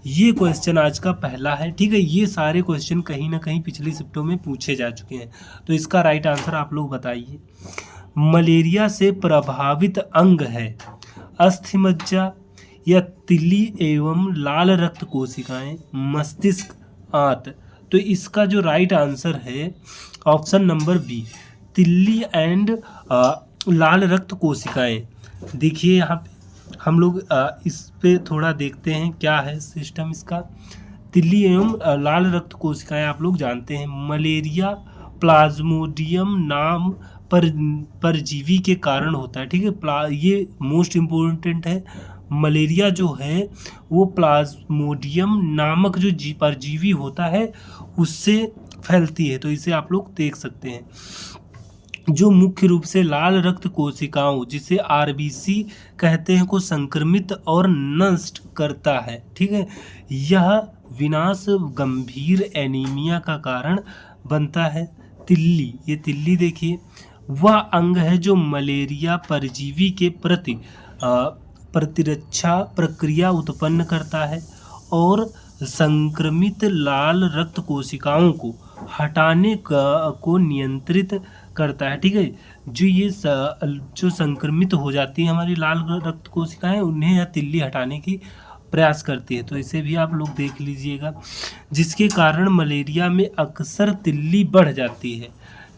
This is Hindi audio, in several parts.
ये क्वेश्चन आज का पहला है, ठीक है। ये सारे क्वेश्चन कहीं ना कहीं पिछली शिफ्टों में पूछे जा चुके हैं, तो इसका राइट आंसर आप लोग बताइए। मलेरिया से प्रभावित अंग है अस्थिमज्जा या तिल्ली एवं लाल रक्त कोशिकाएं, मस्तिष्क, आंत। तो इसका जो राइट आंसर है ऑप्शन नंबर बी, तिल्ली एंड लाल रक्त कोशिकाएं। देखिए यहाँ पे हम लोग इस पे थोड़ा देखते हैं क्या है सिस्टम इसका। तिल्ली एवं लाल रक्त कोशिकाएं आप लोग जानते हैं मलेरिया प्लाज्मोडियम नाम परजीवी के कारण होता है, ठीक है। ये मोस्ट इम्पोर्टेंट है। मलेरिया जो है वो प्लाज्मोडियम नामक जो परजीवी होता है उससे फैलती है, तो इसे आप लोग देख सकते हैं। जो मुख्य रूप से लाल रक्त कोशिकाओं जिसे आरबीसी कहते हैं को संक्रमित और नष्ट करता है, ठीक है। यह विनाश गंभीर एनीमिया का कारण बनता है। तिल्ली, ये तिल्ली देखिए वह अंग है जो मलेरिया परजीवी के प्रति प्रतिरक्षा प्रक्रिया उत्पन्न करता है और संक्रमित लाल रक्त कोशिकाओं को हटाने को नियंत्रित करता है, ठीक है। जो ये जो संक्रमित हो जाती है हमारी लाल रक्त कोशिकाएं, उन्हें यह तिल्ली हटाने की प्रयास करती है, तो इसे भी आप लोग देख लीजिएगा। जिसके कारण मलेरिया में अक्सर तिल्ली बढ़ जाती है,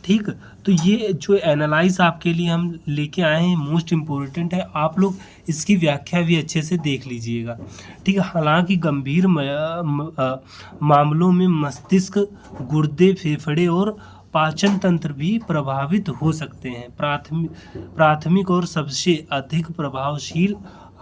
ठीक। तो ये जो एनालाइज आपके लिए हम लेके आए हैं मोस्ट इम्पोर्टेंट है, आप लोग इसकी व्याख्या भी अच्छे से देख लीजिएगा, ठीक है। हालांकि गंभीर मामलों में मस्तिष्क, गुर्दे, फेफड़े और पाचन तंत्र भी प्रभावित हो सकते हैं। प्राथमिक और सबसे अधिक प्रभावशील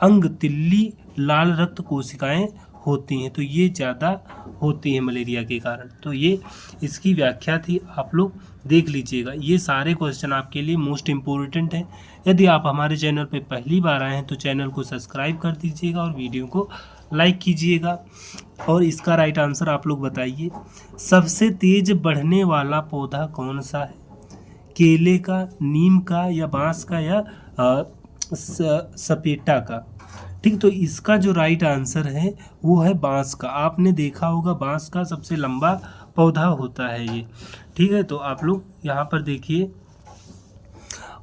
अंग तिल्ली लाल रक्त कोशिकाएं होती हैं, तो ये ज़्यादा होती हैं मलेरिया के कारण। तो ये इसकी व्याख्या थी, आप लोग देख लीजिएगा। ये सारे क्वेश्चन आपके लिए मोस्ट इम्पोर्टेंट हैं। यदि आप हमारे चैनल पर पहली बार आए हैं तो चैनल को सब्सक्राइब कर दीजिएगा और वीडियो को लाइक कीजिएगा। और इसका राइट आंसर आप लोग बताइए। सबसे तेज बढ़ने वाला पौधा कौन सा है? केले का, नीम का, या बांस का, या सपेटा का, ठीक। तो इसका जो राइट आंसर है वो है बांस का। आपने देखा होगा बांस का सबसे लंबा पौधा होता है ये, ठीक है। तो आप लोग यहाँ पर देखिए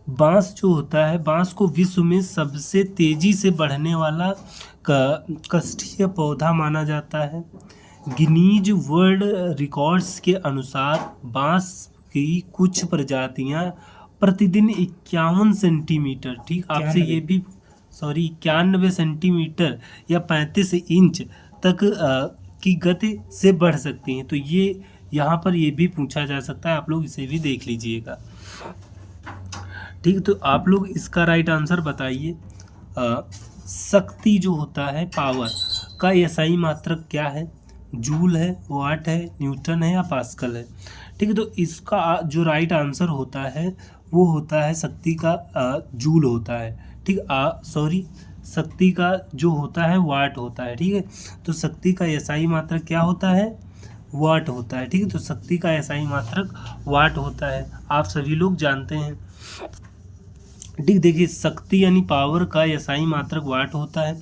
बांस जो होता है, बांस को विश्व में सबसे तेजी से बढ़ने वाला काष्ठीय पौधा माना जाता है। गिनीज वर्ल्ड रिकॉर्ड्स के अनुसार बांस की कुछ प्रजातियां प्रतिदिन 51 सेंटीमीटर, ठीक, आपसे ये भी 91 सेंटीमीटर या 35 इंच तक की गति से बढ़ सकती हैं। तो ये यहाँ पर ये भी पूछा जा सकता है, आप लोग इसे भी देख लीजिएगा, ठीक। तो आप लोग इसका राइट आंसर बताइए। शक्ति जो होता है, पावर का एसआई मात्रक क्या है? जूल है, वाट है, न्यूटन है, या पास्कल है, ठीक है। तो इसका जो राइट आंसर होता है वो होता है शक्ति का जूल होता है, ठीक। शक्ति का जो होता है वाट होता है, ठीक है। तो शक्ति का एसआई मात्रक क्या होता है? वाट होता है, ठीक है। तो शक्ति का एसआई मात्रक वाट होता है, आप सभी लोग जानते हैं, ठीक। देखिए शक्ति यानी पावर का एसआई मात्रक वाट होता है।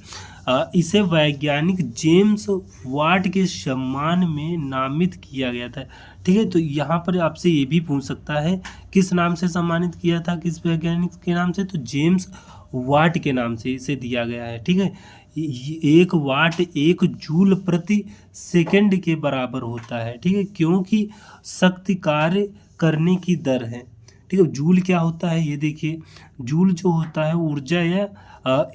इसे वैज्ञानिक जेम्स वाट के सम्मान में नामित किया गया था, ठीक है। तो यहाँ पर आपसे ये भी पूछ सकता है किस नाम से सम्मानित किया था, किस वैज्ञानिक के नाम से? तो जेम्स वाट के नाम से इसे दिया गया है, ठीक है। 1 वाट 1 जूल प्रति सेकंड के बराबर होता है, ठीक है, क्योंकि शक्ति कार्य करने की दर है, ठीक है। जूल क्या होता है ये देखिए, जूल जो होता है ऊर्जा या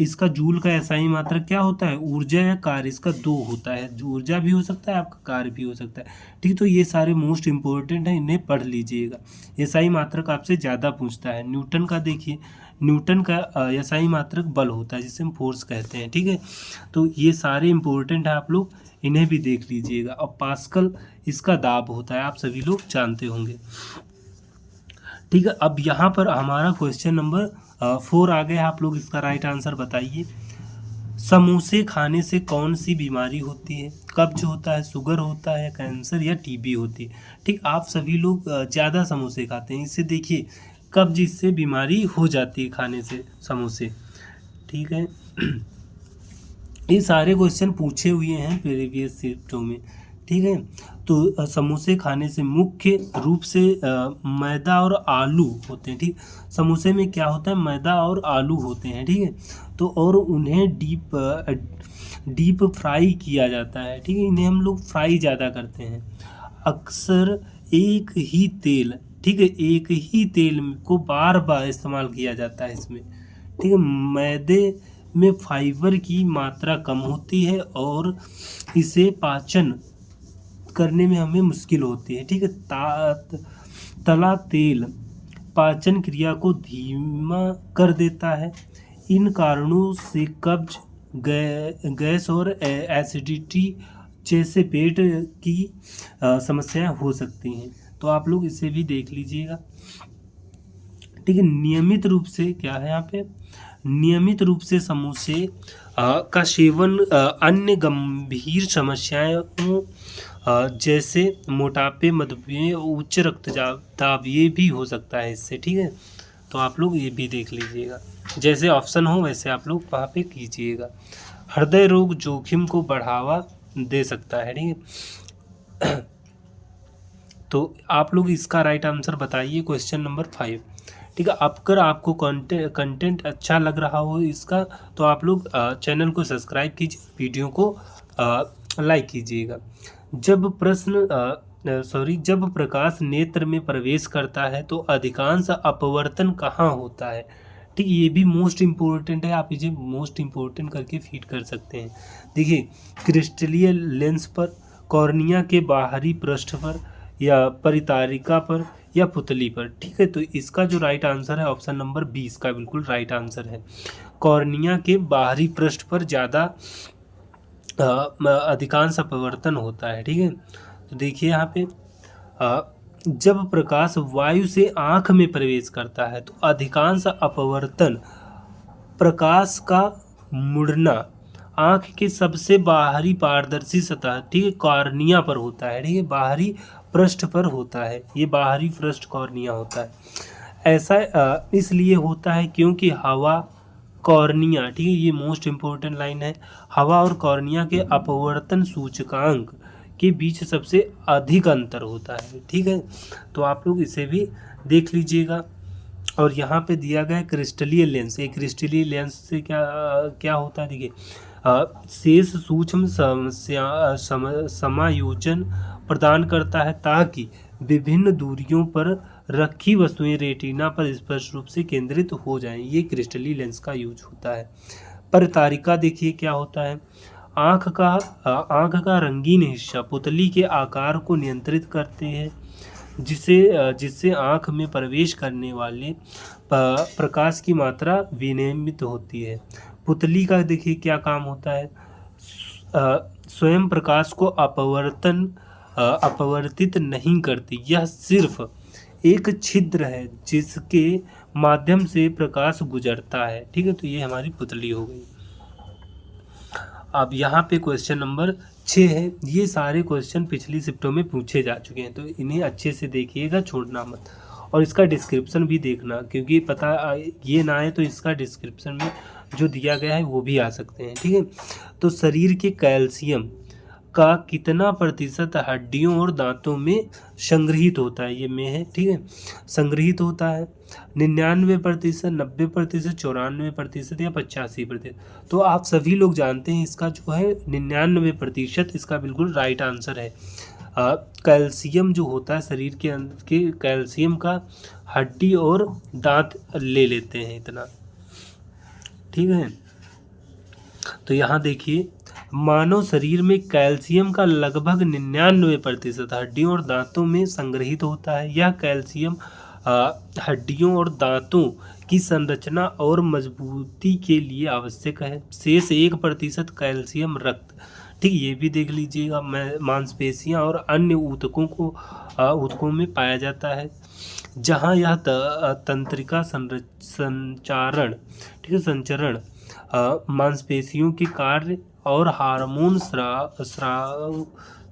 इसका जूल का एसआई मात्रक क्या होता है? ऊर्जा या कार्य, इसका 2 होता है, जो ऊर्जा भी हो सकता है आपका कार्य भी हो सकता है, ठीक। तो ये सारे मोस्ट इंपॉर्टेंट है, इन्हें पढ़ लीजिएगा। एसआई मात्रक आपसे ज़्यादा पूछता है। न्यूटन का देखिए, न्यूटन का एसआई मात्रक बल होता है जिसे हम फोर्स कहते हैं, ठीक है। तो ये सारे इंपॉर्टेंट है, आप लोग इन्हें भी देख लीजिएगा। और पास्कल इसका दाब होता है, आप सभी लोग जानते होंगे, ठीक है। अब यहाँ पर हमारा क्वेश्चन नंबर 4 आ गया, आप लोग इसका राइट आंसर बताइए। समोसे खाने से कौन सी बीमारी होती है? कब्ज होता है, शुगर होता है, कैंसर, या टीबी होती है, ठीक। आप सभी लोग ज़्यादा समोसे खाते हैं, इससे देखिए कब्ज इससे बीमारी हो जाती है खाने से समोसे, ठीक है। ये सारे क्वेश्चन पूछे हुए हैं प्रीवियस शिफ्टों में, ठीक है। तो समोसे खाने से मुख्य रूप से मैदा और आलू होते हैं, ठीक। समोसे में क्या होता है, मैदा और आलू होते हैं, ठीक है। तो और उन्हें डीप फ्राई किया जाता है, ठीक है। इन्हें हम लोग फ्राई ज़्यादा करते हैं। अक्सर एक ही तेल, ठीक है, एक ही तेल को बार बार इस्तेमाल किया जाता है इसमें, ठीक है। मैदे में फाइबर की मात्रा कम होती है और इसे पाचन करने में हमें मुश्किल होती है, ठीक है। तला तेल पाचन क्रिया को धीमा कर देता है। इन कारणों से कब्ज, गैस और एसिडिटी जैसे पेट की समस्याएं हो सकती हैं। तो आप लोग इसे भी देख लीजिएगा, ठीक है। नियमित रूप से क्या है यहाँ पे, नियमित रूप से समोसे का सेवन अन्य गंभीर समस्याओं जैसे मोटापे, मधुमेह, उच्च रक्तचाप ये भी हो सकता है इससे, ठीक है। तो आप लोग ये भी देख लीजिएगा, जैसे ऑप्शन हो वैसे आप लोग वहाँ पे कीजिएगा। हृदय रोग जोखिम को बढ़ावा दे सकता है, ठीक है। तो आप लोग इसका राइट आंसर बताइए क्वेश्चन नंबर 5, ठीक है। अगर आपको कंटेंट अच्छा लग रहा हो इसका, तो आप लोग चैनल को सब्सक्राइब कीजिए, वीडियो को लाइक कीजिएगा। जब प्रकाश नेत्र में प्रवेश करता है तो अधिकांश अपवर्तन कहाँ होता है, ठीक। ये भी मोस्ट इम्पोर्टेंट है, आप इसे मोस्ट इम्पोर्टेंट करके फीड कर सकते हैं। देखिए, क्रिस्टलीय लेंस पर, कॉर्निया के बाहरी पृष्ठ पर, या परितारिका पर, या पुतली पर, ठीक है। तो इसका जो राइट आंसर है ऑप्शन नंबर 20 का बिल्कुल राइट आंसर है। कॉर्निया के बाहरी पृष्ठ पर ज़्यादा अधिकांश अपवर्तन होता है, ठीक है। तो देखिए यहाँ पे जब प्रकाश वायु से आँख में प्रवेश करता है तो अधिकांश अपवर्तन, प्रकाश का मुड़ना आँख के सबसे बाहरी पारदर्शी सतह, ठीक है, कॉर्निया पर होता है, ठीक है, बाहरी पृष्ठ पर होता है। ये बाहरी पृष्ठ कॉर्निया होता है। ऐसा इसलिए होता है क्योंकि हवा, कॉर्निया, ठीक है, ये मोस्ट इम्पोर्टेंट लाइन है, हवा और कॉर्निया के अपवर्तन सूचकांक के बीच सबसे अधिक अंतर होता है, ठीक है। तो आप लोग इसे भी देख लीजिएगा। और यहाँ पे दिया गया है क्रिस्टलीय लेंस। एक क्रिस्टलीय लेंस से क्या होता है, देखिए, शेष सूक्ष्म समायोजन प्रदान करता है ताकि विभिन्न दूरियों पर रखी वस्तुएं रेटिना पर स्पष्ट रूप से केंद्रित हो जाएं। ये क्रिस्टलीय लेंस का यूज होता है। परितारिका देखिए क्या होता है, आँख का रंगीन हिस्सा पुतली के आकार को नियंत्रित करते हैं, जिससे आँख में प्रवेश करने वाले प्रकाश की मात्रा विनियमित होती है। पुतली का देखिए क्या काम होता है, स्वयं प्रकाश को अपवर्तित नहीं करती, यह सिर्फ एक छिद्र है जिसके माध्यम से प्रकाश गुजरता है, ठीक है। तो ये हमारी पुतली हो गई। अब यहाँ पे क्वेश्चन नंबर 6 है। ये सारे क्वेश्चन पिछली शिफ्टों में पूछे जा चुके हैं, तो इन्हें अच्छे से देखिएगा, छोड़ना मत। और इसका डिस्क्रिप्शन भी देखना, क्योंकि पता ये ना है तो इसका डिस्क्रिप्शन में जो दिया गया है वो भी आ सकते हैं, ठीक है। तो शरीर के कैल्शियम का कितना प्रतिशत हड्डियों और दांतों में संग्रहित होता है, ये में है, ठीक है। संग्रहित होता है 99%, 90%, 94% या 85%। तो आप सभी लोग जानते हैं इसका जो है 99% इसका बिल्कुल राइट आंसर है। कैल्शियम जो होता है शरीर के अंदर के कैल्शियम का हड्डी और दांत ले लेते हैं इतना, ठीक है। तो यहाँ देखिए, मानव शरीर में कैल्शियम का लगभग 99% हड्डियों और दांतों में संग्रहित होता है। यह कैल्शियम हड्डियों और दांतों की संरचना और मजबूती के लिए आवश्यक है। शेष 1% कैल्शियम रक्त, ठीक, ये भी देख लीजिएगा, मांसपेशियां और अन्य ऊतकों में पाया जाता है, जहां यह तंत्रिका संचारण, ठीक है, संचरण, मांसपेशियों के कार्य और हार्मोन स्राव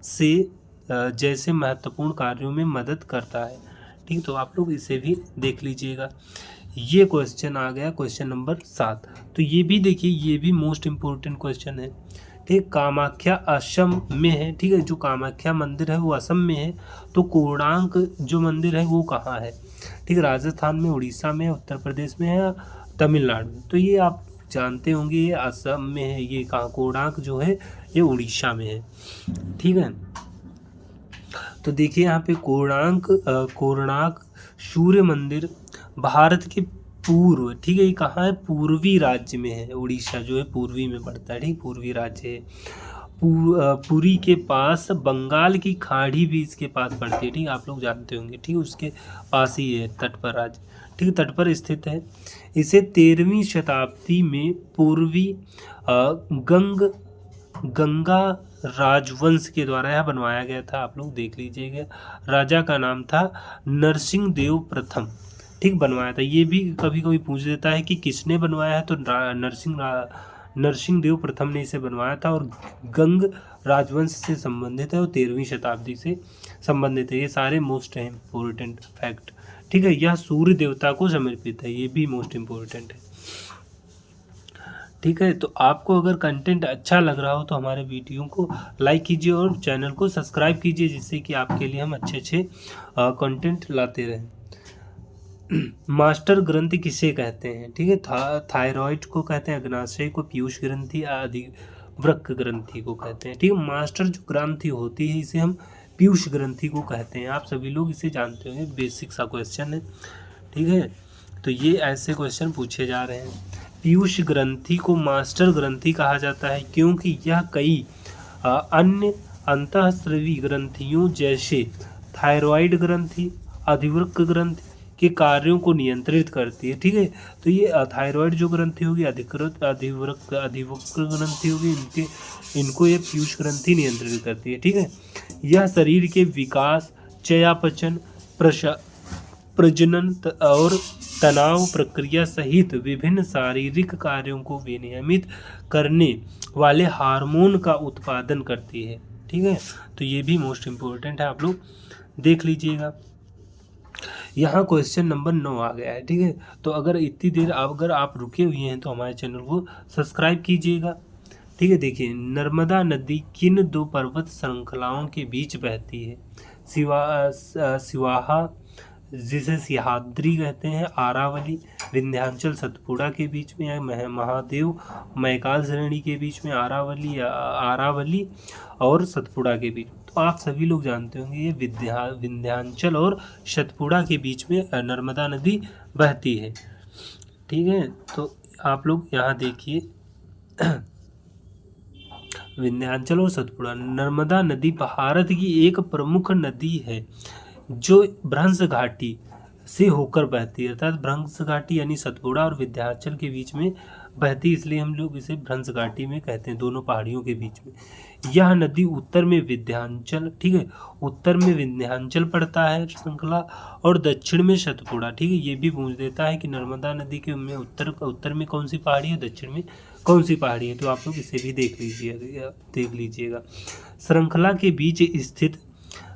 से जैसे महत्वपूर्ण कार्यों में मदद करता है, ठीक। तो आप लोग इसे भी देख लीजिएगा। ये क्वेश्चन आ गया क्वेश्चन नंबर 7। तो ये भी देखिए, ये भी मोस्ट इम्पोर्टेंट क्वेश्चन है। ठीक, कामाख्या असम में है। ठीक है, जो कामाख्या मंदिर है वो असम में है। तो कोणार्क जो मंदिर है वो कहाँ है? ठीक है, राजस्थान में, उड़ीसा में, उत्तर प्रदेश में है या तमिलनाडु में? तो ये आप जानते होंगे, ये असम में है। ये कहाँ, कोणार्क जो है ये उड़ीसा में है। ठीक है, तो देखिए यहाँ पे कोणार्क सूर्य मंदिर भारत के पूर्व, ठीक है, ये कहाँ है? पूर्वी राज्य में है। उड़ीसा जो है पूर्वी में पड़ता है। ठीक, पूर्वी राज्य है। पुरी के पास, बंगाल की खाड़ी भी इसके पास पड़ती है। ठीक, आप लोग जानते होंगे। ठीक, उसके पास ही है, तट पर राज्य। ठीक, तट पर स्थित है। इसे 13वीं शताब्दी में पूर्वी गंगा राजवंश के द्वारा यह बनवाया गया था। आप लोग देख लीजिएगा, राजा का नाम था नरसिंह देव प्रथम। ठीक, बनवाया था। ये भी कभी कभी पूछ देता है कि किसने बनवाया है, तो नरसिंह देव प्रथम ने इसे बनवाया था और गंग राजवंश से संबंधित है और 13वीं शताब्दी से संबंधित है। ये सारे मोस्ट इम्पोर्टेंट फैक्ट। ठीक है, यह सूर्य देवता को समर्पित है। ये भी मोस्ट इम्पोर्टेंट है। ठीक है, तो आपको अगर कंटेंट अच्छा लग रहा हो तो हमारे वीडियो को लाइक कीजिए और चैनल को सब्सक्राइब कीजिए, जिससे कि आपके लिए हम अच्छे कंटेंट लाते रहें। मास्टर ग्रंथि किसे कहते हैं? ठीक है, थायराइड को कहते हैं, अग्नाशय को, पीयूष ग्रंथि, अधिवृक्क ग्रंथि को कहते हैं। ठीक है, मास्टर जो ग्रंथि होती है इसे हम पीयूष ग्रंथि को कहते हैं। आप सभी लोग इसे जानते होंगे, बेसिक सा क्वेश्चन है। ठीक है, तो ये ऐसे क्वेश्चन पूछे जा रहे हैं। पीयूष ग्रंथि को मास्टर ग्रंथि कहा जाता है क्योंकि यह कई अन्य अंतःस्रावी ग्रंथियों जैसे थायराइड ग्रंथि, अधिवृक्क ग्रंथि के कार्यों को नियंत्रित करती है। ठीक है, तो ये थायराइड जो ग्रंथि होगी, अधिवृक्क ग्रंथि होगी, इनको ये पीयूष ग्रंथि नियंत्रित करती है। ठीक है, यह शरीर के विकास, चयापचय, प्रजनन और तनाव प्रक्रिया सहित विभिन्न शारीरिक कार्यों को विनियमित करने वाले हार्मोन का उत्पादन करती है। ठीक है, तो ये भी मोस्ट इम्पोर्टेंट है, आप लोग देख लीजिएगा। यहाँ क्वेश्चन नंबर 9 आ गया है। ठीक है, तो अगर इतनी देर अगर आप रुके हुए हैं तो हमारे चैनल को सब्सक्राइब कीजिएगा। ठीक है, देखिए, नर्मदा नदी किन 2 पर्वत श्रृंखलाओं के बीच बहती है? सिवाहा, जिसे सिहाद्री कहते हैं, आरावली, विंध्याचल सतपुड़ा के बीच में, या महादेव मैकाल श्रेणी के बीच में, आरावली और सतपुड़ा के बीच में। तो आप सभी लोग जानते होंगे ये विंध्याचल और सतपुड़ा के बीच में नर्मदा नदी बहती है। ठीक है, तो आप लोग यहाँ देखिए, विंध्याचल और सतपुड़ा। नर्मदा नदी भारत की एक प्रमुख नदी है जो भ्रंश घाटी से होकर बहती है, अर्थात भ्रंश घाटी यानी सतपुड़ा और विंध्याचल के बीच में बहती, इसलिए हम लोग इसे भ्रंश घाटी में कहते हैं, दोनों पहाड़ियों के बीच में। यह नदी उत्तर में विंध्याचल, ठीक है, उत्तर में विंध्याचल पड़ता है श्रृंखला, और दक्षिण में सतपुड़ा। ठीक है, ये भी पूछ देता है कि नर्मदा नदी के में उत्तर में कौन सी पहाड़ी है, दक्षिण में कौन सी पहाड़ी है, तो आप लोग इसे भी देख लीजिएगा। श्रृंखला के बीच स्थित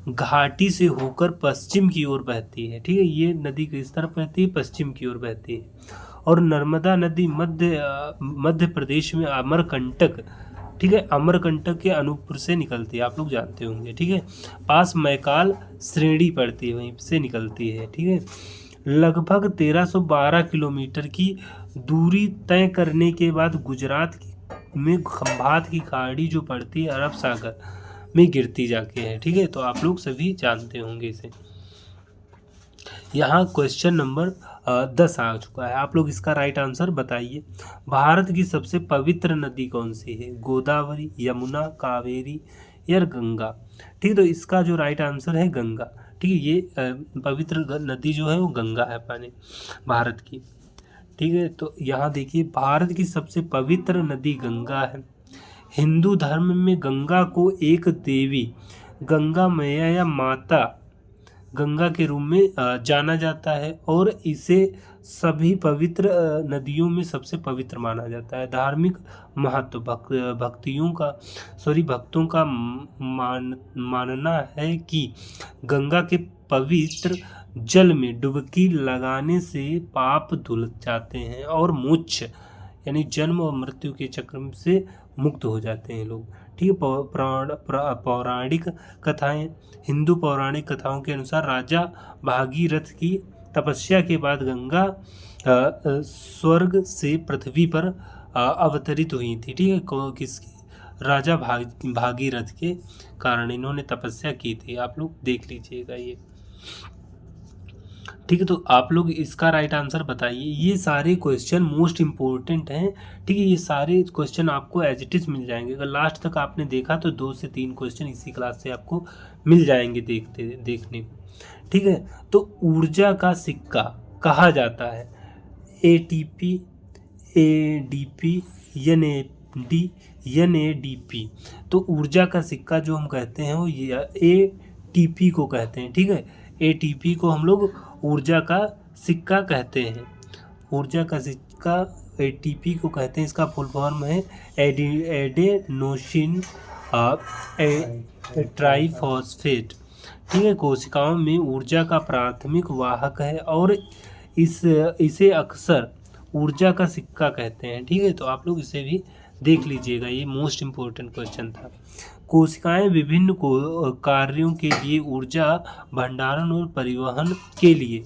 घाटी से होकर पश्चिम की ओर बहती है। ठीक है, ये नदी किस तरफ बहती है? पश्चिम की ओर बहती है। और नर्मदा नदी मध्य प्रदेश में अमरकंटक, ठीक है, अमरकंटक के अनूपपुर से निकलती है, आप लोग जानते होंगे। ठीक है, पास मैकाल श्रेणी पड़ती है, वहीं से निकलती है। ठीक है, लगभग 1312 किलोमीटर की दूरी तय करने के बाद गुजरात में खंभात की खाड़ी जो पड़ती है अरब सागर में गिरती जाके है। ठीक है, तो आप लोग सभी जानते होंगे इसे। यहाँ क्वेश्चन नंबर 10 आ चुका है, आप लोग इसका राइट आंसर बताइए। भारत की सबसे पवित्र नदी कौन सी है? गोदावरी, यमुना, कावेरी या गंगा? ठीक है, तो इसका जो राइट आंसर है गंगा। ठीक है, ये पवित्र नदी जो है वो गंगा है अपने भारत की। ठीक है, तो यहाँ देखिए, भारत की सबसे पवित्र नदी गंगा है। हिंदू धर्म में गंगा को एक देवी, गंगा मैया या माता गंगा के रूप में जाना जाता है और इसे सभी पवित्र नदियों में सबसे पवित्र माना जाता है। धार्मिक महत्व भक्तों का मानना है कि गंगा के पवित्र जल में डुबकी लगाने से पाप धुल जाते हैं और मोक्ष यानी जन्म और मृत्यु के चक्र से मुक्त हो जाते हैं लोग। ठीक है। पौराणिक कथाएं। हिंदू पौराणिक कथाओं के अनुसार राजा भागीरथ की तपस्या के बाद गंगा स्वर्ग से पृथ्वी पर अवतरित हुई थी। ठीक है। किसकी? राजा भागीरथ के कारण इन्होंने तपस्या की थी। आप लोग देख लीजिएगा ये। ठीक है। तो आप लोग इसका राइट आंसर बताइए। ये सारे क्वेश्चन मोस्ट इम्पोर्टेंट हैं। ठीक है। ये सारे क्वेश्चन आपको एज इट इज मिल जाएंगे। अगर लास्ट तक आपने देखा तो 2 से 3 क्वेश्चन इसी क्लास से आपको मिल जाएंगे देखने को। ठीक है। तो ऊर्जा का सिक्का कहा जाता है ATP, ADP, NADP। तो ऊर्जा का सिक्का जो हम कहते हैं वो ये ATP को कहते हैं। ठीक है। ATP को हम लोग ऊर्जा का सिक्का कहते हैं। ऊर्जा का सिक्का ATP को कहते हैं। इसका फुल फॉर्म है एडेनोसिन ट्राइफॉस्फेट। ठीक है। कोशिकाओं में ऊर्जा का प्राथमिक वाहक है और इसे अक्सर ऊर्जा का सिक्का कहते हैं। ठीक है। तो आप लोग इसे भी देख लीजिएगा। ये मोस्ट इम्पोर्टेंट क्वेश्चन था। कोशिकाएं विभिन्न कार्यों के लिए ऊर्जा भंडारण और परिवहन के लिए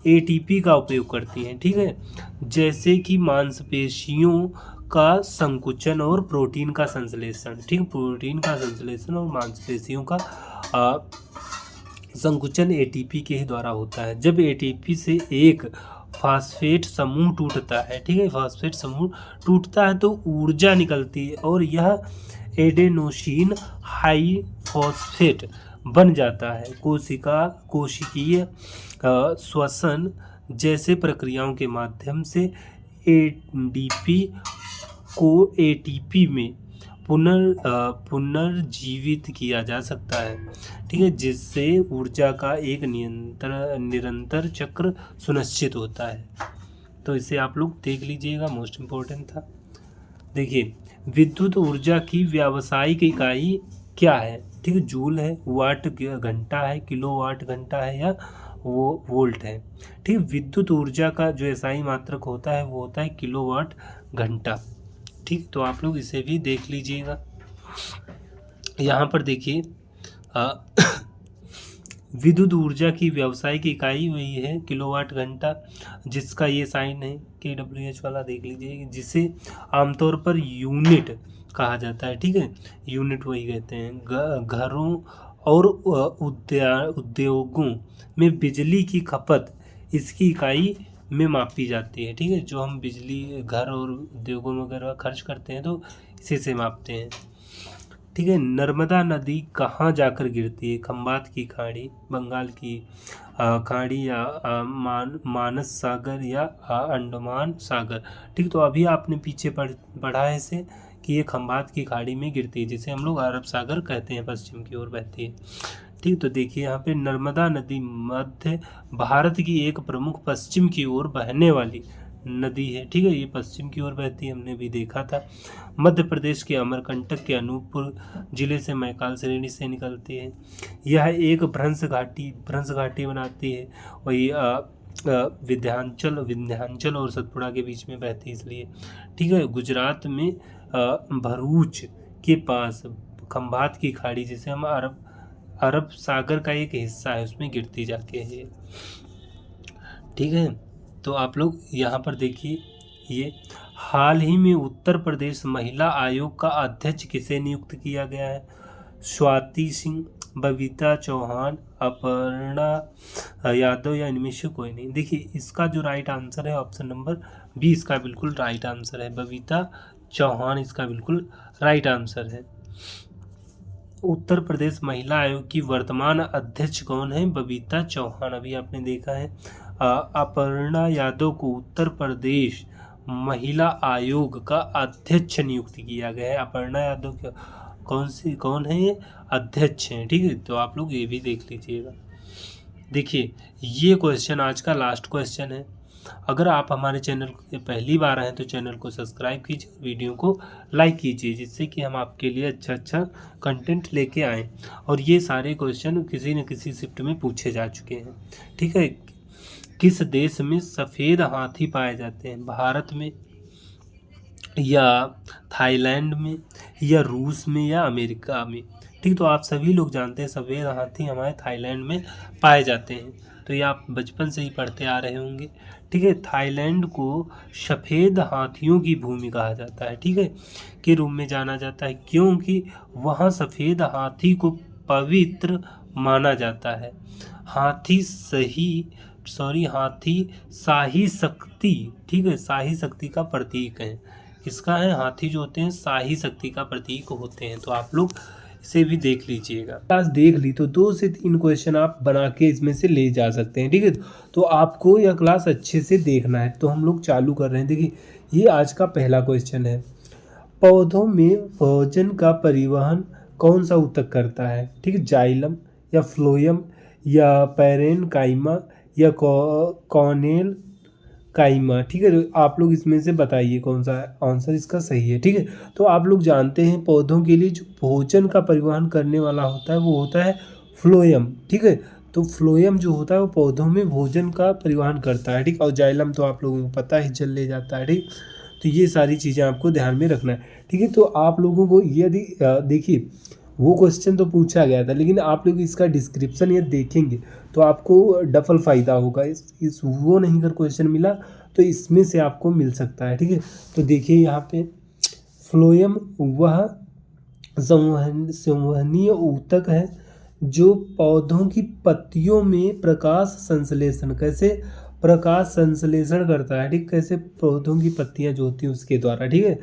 ATP का उपयोग करती हैं। ठीक है। जैसे कि मांसपेशियों का संकुचन और प्रोटीन का संश्लेषण। ठीक है। प्रोटीन का संश्लेषण और मांसपेशियों का संकुचन ATP के ही द्वारा होता है। जब ATP से एक फास्फेट समूह टूटता है। ठीक है। फास्फेट समूह टूटता है तो ऊर्जा निकलती है और यह एडेनोसिन हाइफॉस्फेट बन जाता है। कोशिकीय श्वसन जैसे प्रक्रियाओं के माध्यम से ADP को ATP में पुनर्जीवित किया जा सकता है। ठीक है। जिससे ऊर्जा का एक निरंतर चक्र सुनिश्चित होता है। तो इसे आप लोग देख लीजिएगा, मोस्ट इम्पोर्टेंट था। देखिए, विद्युत ऊर्जा की व्यावसायिक इकाई क्या है? ठीक है। जूल है, वाट घंटा है, किलोवाट घंटा है या वो वोल्ट है। ठीक है। विद्युत ऊर्जा का जो SI मात्रक होता है वो होता है किलोवाट घंटा। ठीक। तो आप लोग इसे भी देख लीजिएगा। यहाँ पर देखिए विद्युत ऊर्जा की व्यावसायिक इकाई वही है किलोवाट घंटा, जिसका ये साइन है kWh वाला देख लीजिए, जिसे आमतौर पर यूनिट कहा जाता है। ठीक है। यूनिट वही कहते हैं। घरों और उद्योगों में बिजली की खपत इसकी इकाई में मापी जाती है। ठीक है। जो हम बिजली घर और उद्योगों में अगर खर्च करते हैं तो इसी से मापते हैं। ठीक है। नर्मदा नदी कहाँ जाकर गिरती है? खंबात की खाड़ी, बंगाल की खाड़ी या मानस सागर या अंडमान सागर। ठीक। तो अभी आपने पीछे पढ़ा है इसे कि ये खंबात की खाड़ी में गिरती है, जिसे हम लोग अरब सागर कहते हैं, पश्चिम की ओर बहती है। ठीक। तो देखिए यहाँ पे नर्मदा नदी मध्य भारत की एक प्रमुख पश्चिम की ओर बहने वाली नदी है। ठीक है। ये पश्चिम की ओर बहती है, हमने भी देखा था। मध्य प्रदेश के अमरकंटक के अनूपपुर जिले से मैकाल श्रेणी से निकलती है। यह एक भ्रंश घाटी बनाती है। वही विंध्याचल और सतपुड़ा के बीच में बहती है इसलिए। ठीक है। गुजरात में भरूच के पास खंभात की खाड़ी, जिसे हम अरब सागर का एक हिस्सा है, उसमें गिरती जाके है। ठीक है। तो आप लोग यहाँ पर देखिए, ये हाल ही में उत्तर प्रदेश महिला आयोग का अध्यक्ष किसे नियुक्त किया गया है? स्वाति सिंह, बबीता चौहान, अपर्णा यादव या इनमें से कोई नहीं। देखिए, इसका जो राइट आंसर है ऑप्शन नंबर बी, इसका बिल्कुल राइट आंसर है। बबीता चौहान इसका बिल्कुल राइट आंसर है। उत्तर प्रदेश महिला आयोग की वर्तमान अध्यक्ष कौन है? बबीता चौहान। अभी आपने देखा है। अपर्णा यादव को उत्तर प्रदेश महिला आयोग का अध्यक्ष नियुक्त किया गया है। अपर्णा यादव कौन है? ये अध्यक्ष हैं। ठीक है। तो आप लोग ये भी देख लीजिएगा। देखिए, ये क्वेश्चन आज का लास्ट क्वेश्चन है। अगर आप हमारे चैनल पे पहली बार आए तो चैनल को सब्सक्राइब कीजिए, वीडियो को लाइक कीजिए, जिससे कि हम आपके लिए अच्छा कंटेंट लेके आएँ। और ये सारे क्वेश्चन किसी न किसी शिफ्ट में पूछे जा चुके हैं, ठीक है। किस देश में सफ़ेद हाथी पाए जाते हैं? भारत में, या थाईलैंड में, या रूस में, या अमेरिका में? ठीक, तो आप सभी लोग जानते हैं सफ़ेद हाथी हमारे थाईलैंड में पाए जाते हैं। तो ये आप बचपन से ही पढ़ते आ रहे होंगे, ठीक है। थाईलैंड को सफ़ेद हाथियों की भूमि कहा जाता है, ठीक है, के रूप में जाना जाता है, क्योंकि वहाँ सफ़ेद हाथी को पवित्र माना जाता है। हाथी शाही शक्ति, ठीक है, शाही शक्ति का प्रतीक है। किसका है? हाथी जो होते हैं शाही शक्ति का प्रतीक होते हैं। तो आप लोग इसे भी देख लीजिएगा। क्लास देख ली तो 2 से 3 क्वेश्चन आप बना के इसमें से ले जा सकते हैं, ठीक है। तो आपको यह क्लास अच्छे से देखना है। तो हम लोग चालू कर रहे हैं। देखिए, ये आज का पहला क्वेश्चन है। पौधों में भोजन का परिवहन कौन सा ऊतक करता है? ठीक है, जाइलम या फ्लोएम या पैरेनकाइमा या कॉर्नेल काइमा, ठीक है। आप लोग इसमें से बताइए कौन सा आंसर इसका सही है, ठीक है। तो आप लोग जानते हैं पौधों के लिए जो भोजन का परिवहन करने वाला होता है वो होता है फ्लोएम, ठीक है। तो फ्लोएम जो होता है वो पौधों में भोजन का परिवहन करता है, ठीक। और जाइलम तो आप लोगों को पता ही जल ले जाता है, ठीक। तो ये सारी चीज़ें आपको ध्यान में रखना है, ठीक है। तो आप लोगों को यदि देखिए, वो क्वेश्चन तो पूछा गया था, लेकिन आप लोग इसका डिस्क्रिप्शन ये देखेंगे तो आपको डबल फ़ायदा होगा। इस वो नहीं अगर क्वेश्चन मिला तो इसमें से आपको मिल सकता है, ठीक है। तो देखिए यहाँ पे फ्लोएम वह संवहनीय ऊतक है जो पौधों की पत्तियों में प्रकाश संश्लेषण, कैसे प्रकाश संश्लेषण करता है, ठीक। कैसे पौधों की पत्तियां जो होती हैं उसके द्वारा, ठीक है,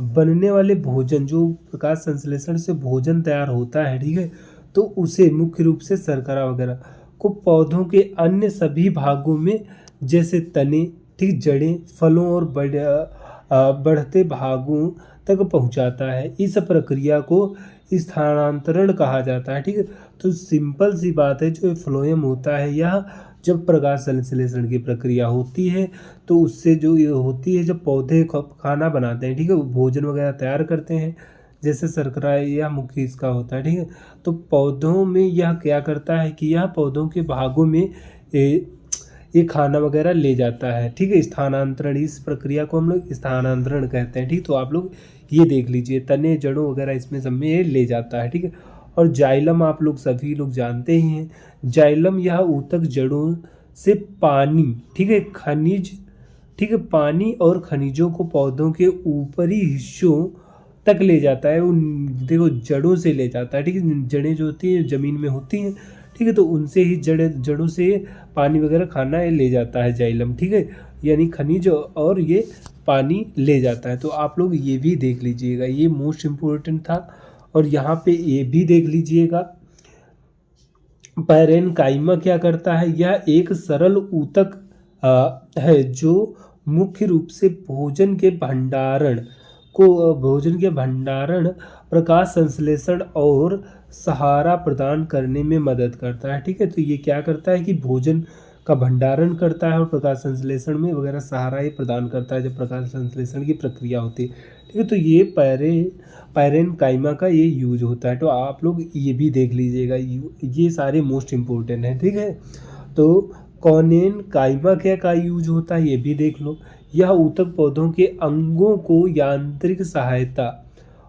बनने वाले भोजन, जो प्रकाश संश्लेषण से भोजन तैयार होता है, ठीक है, तो उसे मुख्य रूप से शर्करा वगैरह को पौधों के अन्य सभी भागों में, जैसे तने, ठीक, जड़ें, फलों और बढ़ते भागों तक पहुंचाता है। इस प्रक्रिया को स्थानांतरण कहा जाता है, ठीक है। तो सिंपल सी बात है, जो फ्लोएम होता है यह जब प्रकाश संश्लेषण की प्रक्रिया होती है तो उससे जो ये होती है, जब पौधे खाना बनाते हैं, ठीक है, भोजन वगैरह तैयार करते हैं, जैसे शर्करा या मुख्य इसका होता है, ठीक है। तो पौधों में यह क्या करता है कि यह पौधों के भागों में ये खाना वगैरह ले जाता है, ठीक है। स्थानांतरण, इस प्रक्रिया को हम लोग स्थानांतरण कहते हैं, ठीक। तो आप लोग ये देख लीजिए, तने, जड़ों वगैरह इसमें सब में ये ले जाता है, ठीक है। और जाइलम आप लोग सभी लोग जानते ही हैं। जाइलम यह ऊतक जड़ों से पानी, ठीक है, खनिज, ठीक है, पानी और खनिजों को पौधों के ऊपरी हिस्सों तक ले जाता है। उन देखो जड़ों से ले जाता है, ठीक है। जड़ें जो होती हैं ज़मीन में होती हैं, ठीक है, तो उनसे ही जड़ों से पानी वगैरह खाना ये ले जाता है जाइलम, ठीक है, यानी खनिज और ये पानी ले जाता है। तो आप लोग ये भी देख लीजिएगा, ये मोस्ट इम्पोर्टेंट था। और यहाँ पे ये भी देख लीजिएगा, पैरेनकाइमा क्या करता है? यह एक सरल ऊतक है जो मुख्य रूप से भोजन के भंडारण, प्रकाश संश्लेषण और सहारा प्रदान करने में मदद करता है, ठीक है। तो ये क्या करता है कि भोजन का भंडारण करता है और प्रकाश संश्लेषण में वगैरह सहारा ये प्रदान करता है जब प्रकाश संश्लेषण की प्रक्रिया होती है, ठीक है। तो ये पैरेनकाइमा का ये यूज होता है। तो आप लोग ये भी देख लीजिएगा, ये सारे मोस्ट इम्पोर्टेंट हैं, ठीक है। तो कॉर्नेनकाइमा क्या का यूज होता है ये भी देख लो। यह ऊतक पौधों के अंगों को यांत्रिक सहायता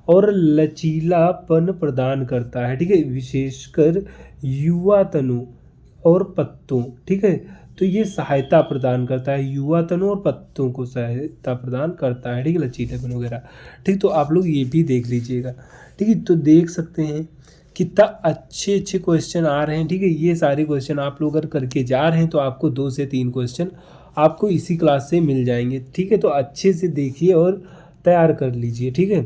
और लचीलापन प्रदान करता है, ठीक है, विशेषकर युवा तनों और पत्तों, ठीक है। तो ये सहायता प्रदान करता है, युवा तनों और पत्तों को सहायता प्रदान करता है, ठीक है, लचीलापन वगैरह, ठीक। तो आप लोग ये भी देख लीजिएगा, ठीक है। तो देख सकते हैं कितना अच्छे क्वेश्चन आ रहे हैं, ठीक है। ये सारे क्वेश्चन आप लोग अगर करके जा रहे हैं तो आपको 2 से 3 क्वेश्चन आपको इसी क्लास से मिल जाएंगे, ठीक है। तो अच्छे से देखिए और तैयार कर लीजिए, ठीक है।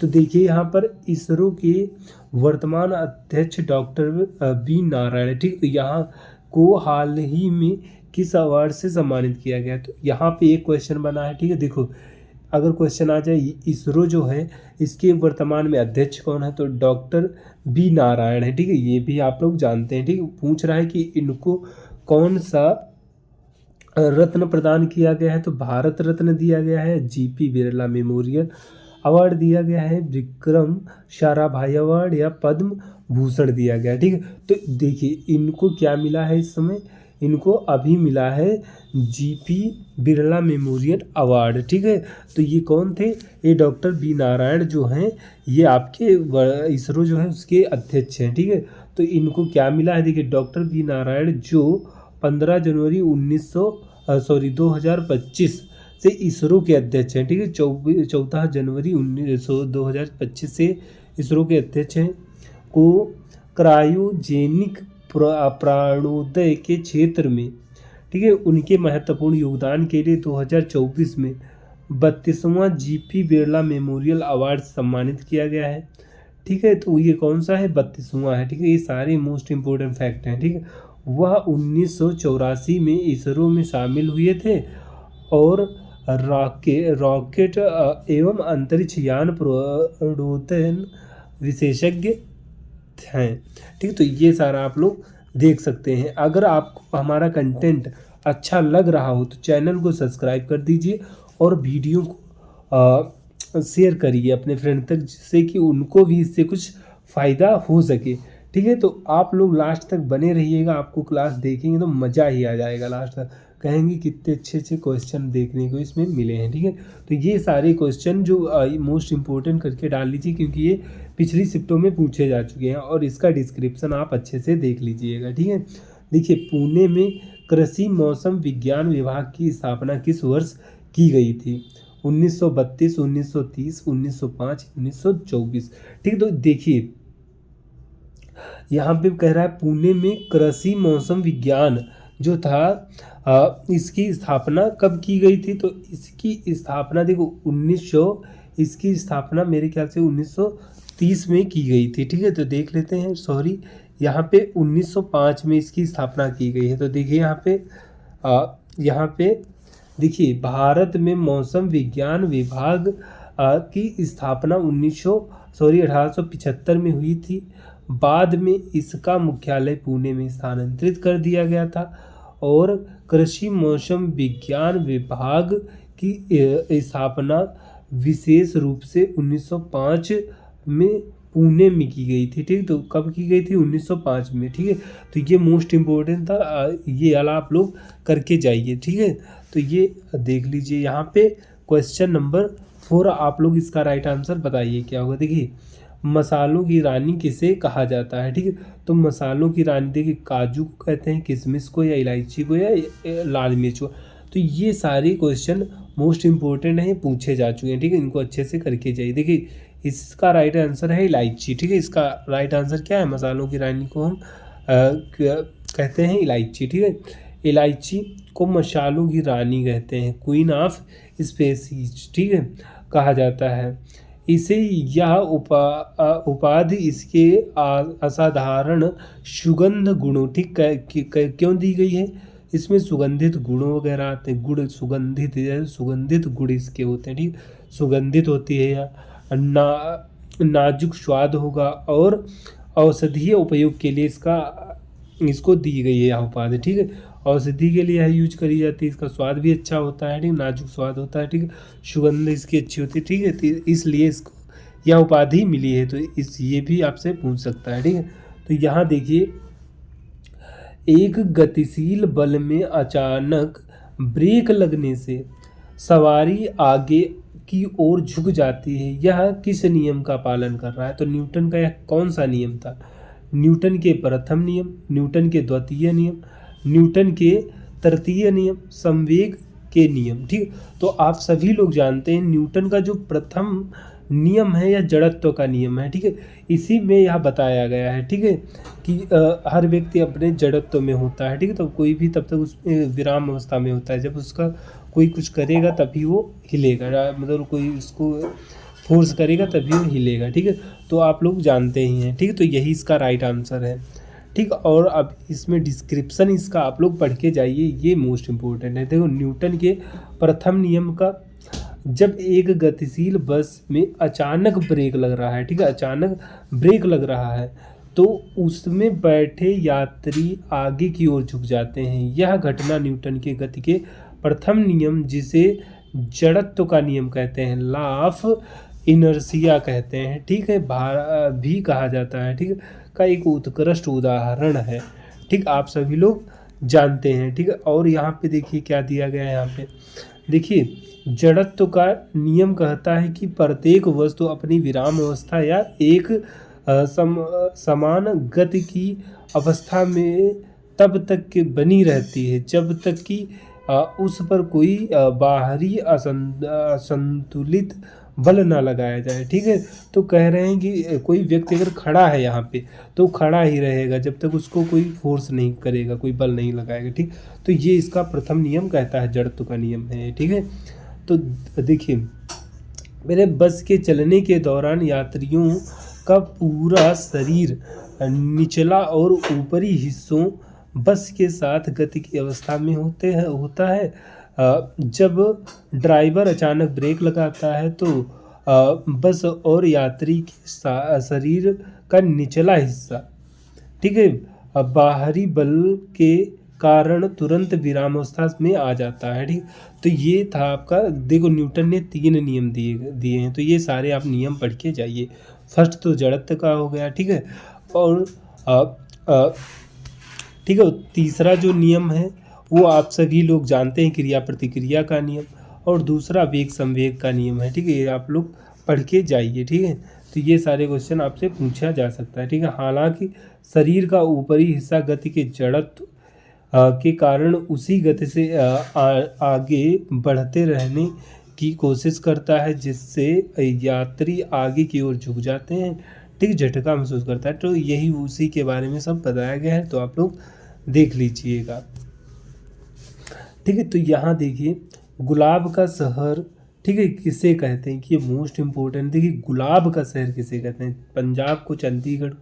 तो देखिए यहाँ पर इसरो के वर्तमान अध्यक्ष डॉक्टर बी नारायण, ठीक, तो यहाँ को हाल ही में किस अवार्ड से सम्मानित किया गया? तो यहाँ पे एक क्वेश्चन बना है, ठीक है। देखो अगर क्वेश्चन आ जाए इसरो जो है इसके वर्तमान में अध्यक्ष कौन है, तो डॉक्टर बी नारायण है। ठीक है, ये भी आप लोग जानते हैं। ठीक है, पूछ रहा है कि इनको कौन सा रत्न प्रदान किया गया है, तो भारत रत्न दिया गया है, जीपी बिरला मेमोरियल अवार्ड दिया गया है, विक्रम साराभाई अवार्ड या पद्म भूषण दिया गया है। ठीक है, तो देखिए इनको क्या मिला है इस समय, इनको अभी मिला है जीपी बिरला मेमोरियल अवार्ड। ठीक है, तो ये कौन थे, ये डॉक्टर बी नारायण जो हैं, ये आपके इसरो जो है उसके अध्यक्ष हैं। ठीक है, तो इनको क्या मिला है, देखिए डॉक्टर बी नारायण जो 15 जनवरी 2025 से इसरो के अध्यक्ष हैं। ठीक है, 14 जनवरी 2025 से इसरो के अध्यक्ष हैं, को क्रायोजेनिक प्राणोदय के क्षेत्र में, ठीक है, उनके महत्वपूर्ण योगदान के लिए 2024 में 32वां जीपी बिरला मेमोरियल अवार्ड सम्मानित किया गया है। ठीक है, तो ये कौन सा है, 32वां है। ठीक है, ये सारे मोस्ट इम्पोर्टेंट फैक्ट हैं। ठीक है, वह 1984 में इसरो में शामिल हुए थे और रॉकेट एवं अंतरिक्ष यान प्रणोदन विशेषज्ञ हैं। ठीक है, तो ये सारा आप लोग देख सकते हैं। अगर आपको हमारा कंटेंट अच्छा लग रहा हो तो चैनल को सब्सक्राइब कर दीजिए और वीडियो को शेयर करिए अपने फ्रेंड तक, जिससे कि उनको भी इससे कुछ फ़ायदा हो सके। ठीक है, तो आप लोग लास्ट तक बने रहिएगा, आपको क्लास देखेंगे तो मज़ा ही आ जाएगा। लास्ट तक कहेंगे कितने अच्छे अच्छे क्वेश्चन देखने को इसमें मिले हैं। ठीक है, तो ये सारे क्वेश्चन जो मोस्ट इम्पोर्टेंट करके डाल लीजिए, क्योंकि ये पिछली शिफ्टों में पूछे जा चुके हैं और इसका डिस्क्रिप्शन आप अच्छे से देख लीजिएगा। ठीक है, देखिए पुणे में कृषि मौसम विज्ञान विभाग की स्थापना किस वर्ष की गई थी, 1932, 1930, 1905, 1924। ठीक है, तो देखिए यहाँ पे कह रहा है पुणे में कृषि मौसम विज्ञान जो था इसकी स्थापना कब की गई थी, तो इसकी स्थापना देखो इसकी स्थापना मेरे ख्याल से 1930 में की गई थी। ठीक है, तो देख लेते हैं, सॉरी यहाँ पे 1905 में इसकी स्थापना की गई है। तो देखिए यहाँ पे देखिए भारत में मौसम विज्ञान विभाग की स्थापना 1875 में हुई थी। बाद में इसका मुख्यालय पुणे में स्थानांतरित कर दिया गया था और कृषि मौसम विज्ञान विभाग की स्थापना विशेष रूप से 1905 में पुणे में की गई थी। ठीक, तो कब की गई थी, 1905 में। ठीक है, तो ये मोस्ट इम्पोर्टेंट था, ये वाला आप लोग करके जाइए। ठीक है, तो ये देख लीजिए यहाँ पे क्वेश्चन नंबर 4 आप लोग इसका राइट आंसर बताइए क्या होगा। देखिए मसालों की रानी किसे कहा जाता है। ठीक है, तो मसालों की रानी देखिए काजू को कहते हैं, किशमिश को या इलायची को या लाल मिर्च को। तो ये सारे क्वेश्चन मोस्ट इम्पोर्टेंट हैं, पूछे जा चुके हैं। ठीक है, इनको अच्छे से करके जाइए। देखिए इसका राइट आंसर है इलायची। ठीक है, इसका राइट आंसर क्या है, मसालों की रानी को हम कहते हैं इलायची। ठीक है, इलायची को मसालों की रानी कहते हैं, क्वीन ऑफ स्पाइसेस। ठीक है, कहा जाता है इसे। यह उपाधि इसके असाधारण सुगंध गुणों, ठीक क्यों दी गई है, इसमें सुगंधित गुणों वगैरह आते हैं, गुड़ सुगंधित गुड़ इसके होते हैं। ठीक, सुगंधित होती है या नाजुक स्वाद होगा और औषधीय उपयोग के लिए इसको दी गई है यह उपाधि। ठीक है, औषधि के लिए यह यूज करी जाती है, इसका स्वाद भी अच्छा होता है। ठीक, नाजुक स्वाद होता है। ठीक, सुगंध इसकी अच्छी होती है। ठीक है, तो इसलिए इसको यह उपाधि मिली है। तो ये भी आपसे पूछ सकता है। ठीक है, तो यहाँ देखिए एक गतिशील बल में अचानक ब्रेक लगने से सवारी आगे की ओर झुक जाती है, यह किस नियम का पालन कर रहा है, तो न्यूटन का यह कौन सा नियम था, न्यूटन के प्रथम नियम, न्यूटन के द्वितीय नियम, न्यूटन के तृतीय नियम, संवेग के नियम। ठीक, तो आप सभी लोग जानते हैं न्यूटन का जो प्रथम नियम है या जड़त्व का नियम है। ठीक है, इसी में यह बताया गया है। ठीक है, कि हर व्यक्ति अपने जड़त्व में होता है। ठीक है, तो कोई भी तब तक उसमें विराम अवस्था में होता है, जब उसका कोई कुछ करेगा तभी वो हिलेगा, मतलब कोई उसको फोर्स करेगा तभी वो हिलेगा। ठीक है, तो आप लोग जानते ही हैं। ठीक है, तो यही इसका राइट आंसर है। ठीक, और अब इसमें डिस्क्रिप्शन इसका आप लोग पढ़ के जाइए, ये मोस्ट इम्पोर्टेंट है। देखो न्यूटन के प्रथम नियम का जब एक गतिशील बस में अचानक ब्रेक लग रहा है, ठीक है, अचानक ब्रेक लग रहा है तो उसमें बैठे यात्री आगे की ओर झुक जाते हैं। यह घटना न्यूटन के गति के प्रथम नियम, जिसे जड़त्व का नियम कहते हैं, लॉ ऑफ इनर्शिया कहते हैं, ठीक है, भी कहा जाता है, ठीक है, का एक उत्कृष्ट उदाहरण है। ठीक, आप सभी लोग जानते हैं। ठीक है, और यहाँ पे देखिए क्या दिया गया है। यहाँ पे देखिए जड़त्व का नियम कहता है कि प्रत्येक वस्तु अपनी विराम अवस्था या एक समान गति की अवस्था में तब तक के बनी रहती है जब तक कि उस पर कोई बाहरी असंतुलित बल ना लगाया जाए। ठीक है, तो कह रहे हैं कि कोई व्यक्ति अगर खड़ा है यहाँ पे तो खड़ा ही रहेगा जब तक उसको कोई फोर्स नहीं करेगा, कोई बल नहीं लगाएगा। ठीक, तो ये इसका प्रथम नियम कहता है, जड़त्व का नियम है। ठीक है, तो देखिए मेरे बस के चलने के दौरान यात्रियों का पूरा शरीर निचला और ऊपरी हिस्सों बस के साथ गति की अवस्था में होता है। जब ड्राइवर अचानक ब्रेक लगाता है तो बस और यात्री के शरीर का निचला हिस्सा, ठीक है, बाहरी बल के कारण तुरंत विरामावस्था में आ जाता है। ठीक, तो ये था आपका, देखो न्यूटन ने 3 नियम दिए हैं, तो ये सारे आप नियम पढ़ के जाइए। फर्स्ट तो जड़त्व का हो गया, ठीक है, और ठीक है, तीसरा जो नियम है वो आप सभी लोग जानते हैं, क्रिया प्रतिक्रिया का नियम, और दूसरा वेग संवेग का नियम है। ठीक है, ये आप लोग पढ़ के जाइए। ठीक है, तो ये सारे क्वेश्चन आपसे पूछा जा सकता है। ठीक है, हालांकि शरीर का ऊपरी हिस्सा गति के जड़त्व के कारण उसी गति से आगे बढ़ते रहने की कोशिश करता है, जिससे यात्री आगे की ओर झुक जाते हैं। ठीक, झटका महसूस करता है। तो यही उसी के बारे में सब बताया गया है, तो आप लोग देख लीजिएगा। ठीक है, तो यहाँ देखिए गुलाब का शहर, ठीक है, किसे कहते हैं कि ये मोस्ट इम्पोर्टेंट। देखिए गुलाब का शहर किसे कहते हैं, पंजाब को, चंडीगढ़,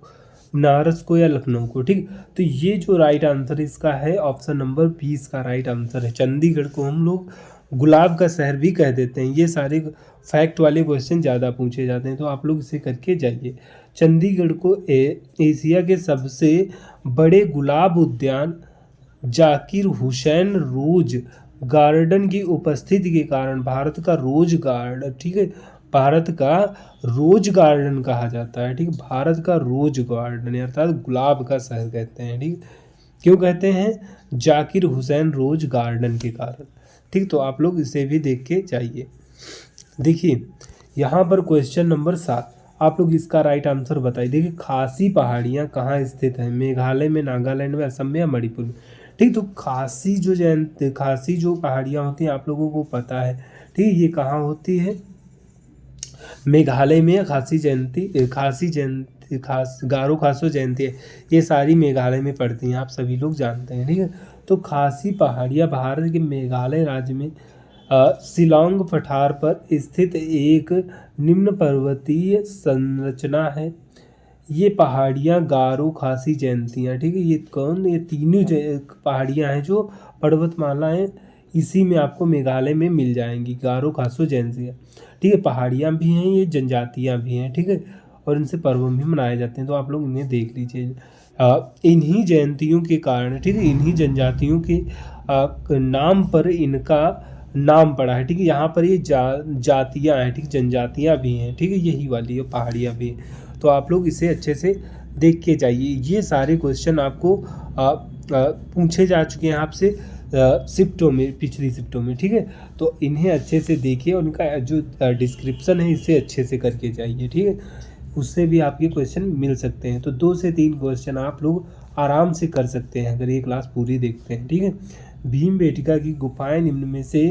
बनारस को या लखनऊ को। ठीक, तो ये जो राइट आंसर इसका है ऑप्शन नंबर 20 का राइट आंसर है। चंडीगढ़ को हम लोग गुलाब का शहर भी कह देते हैं। ये सारे फैक्ट वाले क्वेश्चन ज़्यादा पूछे जाते हैं, तो आप लोग इसे करके जाइए। चंडीगढ़ को एशिया के सबसे बड़े गुलाब उद्यान जाकिर हुसैन रोज गार्डन की उपस्थिति के कारण भारत का रोज गार्डन, ठीक है, भारत का रोज गार्डन कहा जाता है। ठीक, भारत का रोज गार्डन अर्थात गुलाब का शहर कहते हैं। ठीक, क्यों कहते हैं, जाकिर हुसैन रोज गार्डन के कारण। ठीक, तो आप लोग इसे भी देख के जाइए। देखिए यहाँ पर क्वेश्चन नंबर 7, आप लोग इसका राइट आंसर बताइए। देखिए खासी पहाड़ियाँ कहाँ स्थित हैं, मेघालय में, नागालैंड में, असम में या मणिपुर में। ठीक, तो खासी जो पहाड़ियाँ होती हैं आप लोगों को पता है। ठीक, ये कहाँ होती है, मेघालय में। गारो खासो जयंती है, ये सारी मेघालय में पड़ती हैं, आप सभी लोग जानते हैं। ठीक है, तो खासी पहाड़ियाँ भारत के मेघालय राज्य में शिलांग पठार पर स्थित एक निम्न पर्वतीय संरचना है। ये पहाड़ियाँ गारो खासी जयंतियाँ, ठीक है, ये तीनों पहाड़ियाँ हैं जो पर्वतमालाएँ इसी में आपको मेघालय में मिल जाएंगी, गारो खासो जयंतियाँ। ठीक है, पहाड़ियाँ भी हैं, ये जनजातियाँ भी हैं। ठीक है, और इनसे पर्व भी मनाए जाते हैं, तो आप लोग इन्हें देख लीजिए। इन्हीं जयंतियों के कारण, ठीक है, इन्हीं जनजातियों के नाम पर इनका नाम पड़ा है। ठीक है, यहाँ पर ये जातियाँ हैं, ठीक, जनजातियाँ भी हैं। ठीक है, यही वाली ये पहाड़ियाँ भी हैं, तो आप लोग इसे अच्छे से देख के जाइए। ये सारे क्वेश्चन आपको पूछे जा चुके हैं आपसे शिफ्टों में, पिछली शिफ्टों में। ठीक है, तो इन्हें अच्छे से देखिए, उनका जो डिस्क्रिप्शन है इसे अच्छे से करके जाइए। ठीक है, उससे भी आपके क्वेश्चन मिल सकते हैं। तो 2 से 3 क्वेश्चन आप लोग आराम से कर सकते हैं अगर ये क्लास पूरी देखते हैं। ठीक है, भीमबेटका की गुफाएं निम्न में से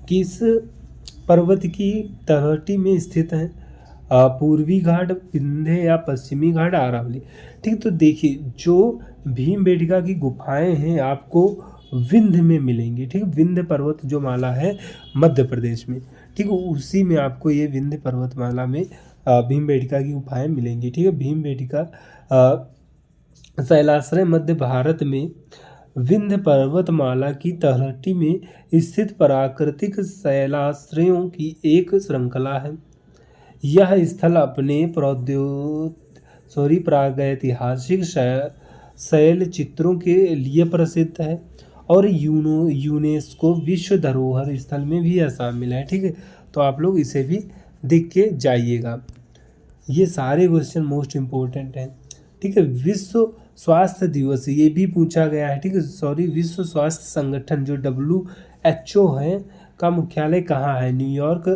किस पर्वत की तलहटी में स्थित हैं, पूर्वी घाट, विंध्य या पश्चिमी घाट, अरावली। ठीक, तो देखिए जो भीमबेटका की गुफाएं हैं आपको विंध्य में मिलेंगी। ठीक, विंध्य पर्वत जो माला है मध्य प्रदेश में, ठीक, उसी में आपको ये विंध्य पर्वतमाला में भीमबेटका की गुफाएं मिलेंगी। ठीक है, भीमबेटका शैलाश्रय मध्य भारत में विंध्य पर्वतमाला की तलहटी में स्थित प्राकृतिक शैलाश्रयों की एक श्रृंखला है। यह स्थल अपने प्रागैतिहासिक शैल चित्रों के लिए प्रसिद्ध है और यूनेस्को विश्व धरोहर स्थल में भी यह शामिल है। ठीक है, तो आप लोग इसे भी देख के जाइएगा। ये सारे क्वेश्चन मोस्ट इम्पोर्टेंट हैं। ठीक है, विश्व स्वास्थ्य दिवस ये भी पूछा गया है। ठीक है, विश्व स्वास्थ्य संगठन जो WHO है का मुख्यालय कहाँ है? न्यूयॉर्क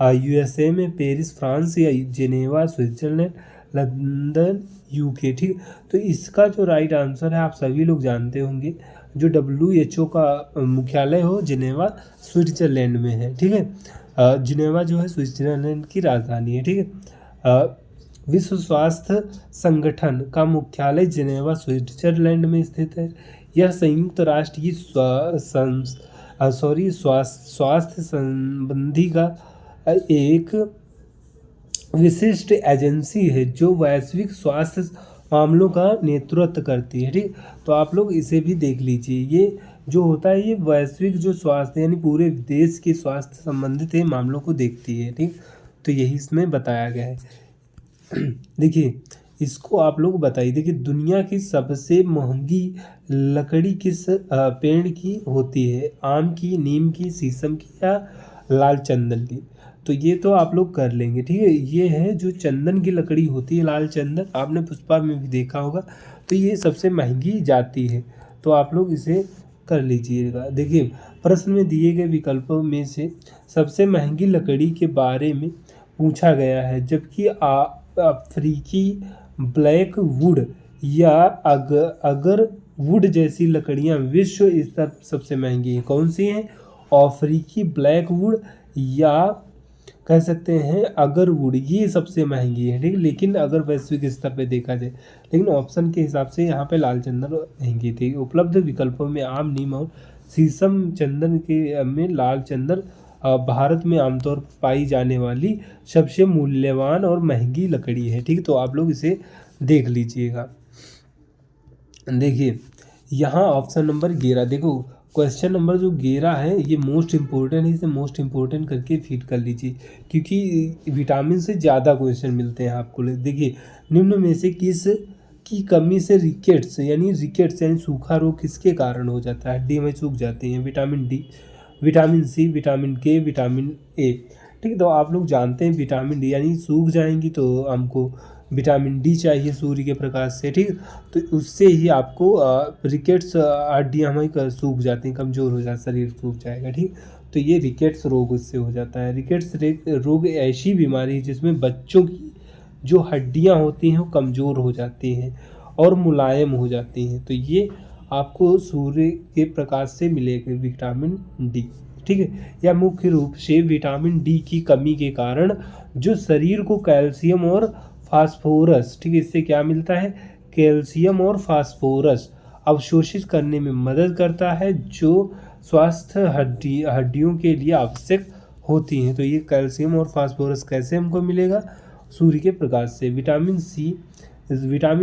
USA में, पेरिस फ्रांस, या जेनेवा स्विट्जरलैंड, लंदन UK। ठीक, तो इसका जो राइट आंसर है आप सभी लोग जानते होंगे, जो WHO का मुख्यालय हो जेनेवा स्विट्जरलैंड में है। ठीक है, जेनेवा जो है स्विट्जरलैंड की राजधानी है। ठीक है, विश्व स्वास्थ्य संगठन का मुख्यालय जेनेवा स्विट्जरलैंड में स्थित है। यह संयुक्त राष्ट्र की स्वास्थ्य संबंधी का एक विशिष्ट एजेंसी है जो वैश्विक स्वास्थ्य मामलों का नेतृत्व करती है। ठीक, तो आप लोग इसे भी देख लीजिए। ये जो होता है ये वैश्विक जो स्वास्थ्य यानी पूरे देश के स्वास्थ्य संबंधित मामलों को देखती है। ठीक, तो यही इसमें बताया गया है। देखिए, इसको आप लोग बताइए। देखिए, दुनिया की सबसे महंगी लकड़ी किस पेड़ की होती है? आम की, नीम की, शीशम की, या लाल चंदन की? तो ये तो आप लोग कर लेंगे। ठीक है, ये है जो चंदन की लकड़ी होती है, लाल चंदन, आपने पुष्पा में भी देखा होगा। तो ये सबसे महंगी जाती है, तो आप लोग इसे कर लीजिएगा। देखिए, प्रश्न में दिए गए विकल्पों में से सबसे महंगी लकड़ी के बारे में पूछा गया है, जबकि अफ्रीकी ब्लैक वुड या अगर वुड जैसी लकड़ियां विश्व स्तर पर सबसे महंगी हैं। कौन सी हैं? अफ्रीकी ब्लैक वुड या कह सकते हैं अगर वुड, ये सबसे महंगी है। ठीक, लेकिन अगर वैश्विक स्तर पे देखा जाए, लेकिन ऑप्शन के हिसाब से यहाँ पे लाल चंदन महंगी थी। उपलब्ध विकल्पों में आम, नीम और शीशम चंदन के में लाल चंदन भारत में आमतौर पर पाई जाने वाली सबसे मूल्यवान और महंगी लकड़ी है। ठीक, तो आप लोग इसे देख लीजिएगा। देखिए, यहाँ ऑप्शन नंबर 11, देखो क्वेश्चन नंबर जो 11 है ये मोस्ट इम्पोर्टेंट है, इसे मोस्ट इम्पोर्टेंट करके फीड कर लीजिए, क्योंकि विटामिन से ज़्यादा क्वेश्चन मिलते हैं आपको। देखिए, निम्न में से किस की कमी से रिकेट्स यानी सूखा रोग किसके कारण हो जाता है? हड्डी में सूख जाती हैं। Vitamin D, vitamin C, vitamin K, vitamin A. ठीक है, तो आप लोग जानते हैं विटामिन डी यानी सूख जाएंगी तो हमको विटामिन डी चाहिए सूर्य के प्रकाश से। ठीक, तो उससे ही आपको रिकेट्स, हड्डियाँ हमारी सूख जाती हैं, कमज़ोर हो जाता, शरीर सूख जाएगा। ठीक, तो ये रिकेट्स रोग उससे हो जाता है। रिकेट्स रोग ऐसी बीमारी है जिसमें बच्चों की जो हड्डियाँ होती हैं वो कमज़ोर हो जाती हैं और मुलायम हो जाती हैं। तो ये आपको सूर्य के प्रकाश से मिलेगा विटामिन डी। ठीक है, या मुख्य रूप से विटामिन डी की कमी के कारण जो शरीर को कैल्शियम और फास्फोरस, ठीक है, इससे क्या मिलता है? कैल्शियम और फास्फोरस अवशोषित करने में मदद करता है, जो स्वास्थ्य हड्डियों के लिए आवश्यक होती हैं। तो ये कैल्शियम और फास्फोरस कैसे हमको मिलेगा? सूर्य के प्रकाश से। विटामिन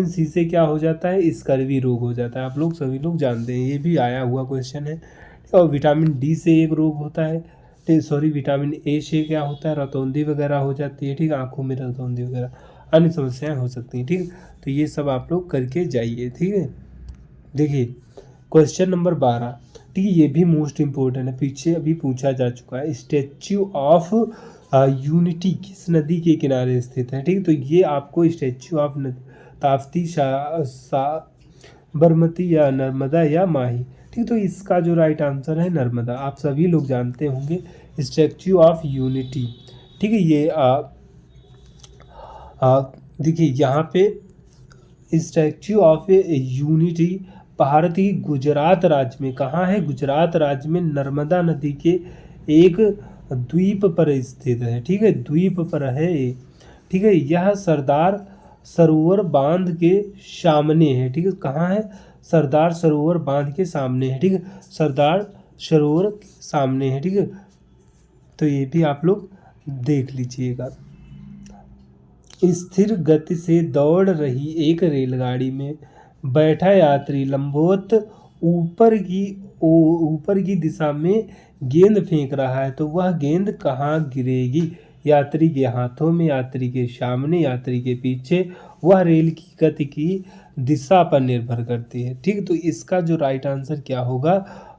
सी से क्या हो जाता है? स्कर्वी रोग हो जाता है। आप लोग सभी लोग जानते हैं, ये भी आया हुआ क्वेश्चन है। और विटामिन डी से एक रोग होता है, विटामिन ए से क्या होता है? रतौंधी वगैरह हो जाती है। ठीक, आंखों में रतौंधी वगैरह अन्य समस्याएं हो सकती हैं। ठीक, तो ये सब आप लोग करके जाइए। ठीक है, देखिए क्वेश्चन नंबर 12, ठीक है, ये भी मोस्ट इम्पोर्टेंट है, पीछे अभी पूछा जा चुका है। स्टैच्यू ऑफ यूनिटी किस नदी के किनारे स्थित है? ठीक, तो ये आपको स्टैच्यू ऑफ ताप्ती, साबरमती या नर्मदा या माही। ठीक, तो इसका जो राइट आंसर है नर्मदा। आप सभी लोग जानते होंगे स्टैच्यू ऑफ यूनिटी। ठीक है, ये देखिए यहाँ पे स्टैच्यू ऑफ यूनिटी भारत की गुजरात राज्य में, कहाँ है? गुजरात राज्य में नर्मदा नदी के एक द्वीप पर स्थित है। ठीक है, द्वीप पर है। ठीक है, यह सरदार सरोवर बांध के सामने है। ठीक है, कहाँ है? सरदार सरोवर बांध के सामने है। ठीक है, सरदार सरोवर सामने है। ठीक है, तो ये भी आप लोग देख लीजिएगा। स्थिर गति से दौड़ रही एक रेलगाड़ी में बैठा यात्री लंबवत ऊपर की दिशा में गेंद फेंक रहा है तो वह गेंद कहाँ गिरेगी? यात्री के हाथों में, यात्री के सामने, यात्री के पीछे। वह रेल की गति की दिशा पर निर्भर करती है। ठीक, तो इसका जो राइट आंसर क्या होगा?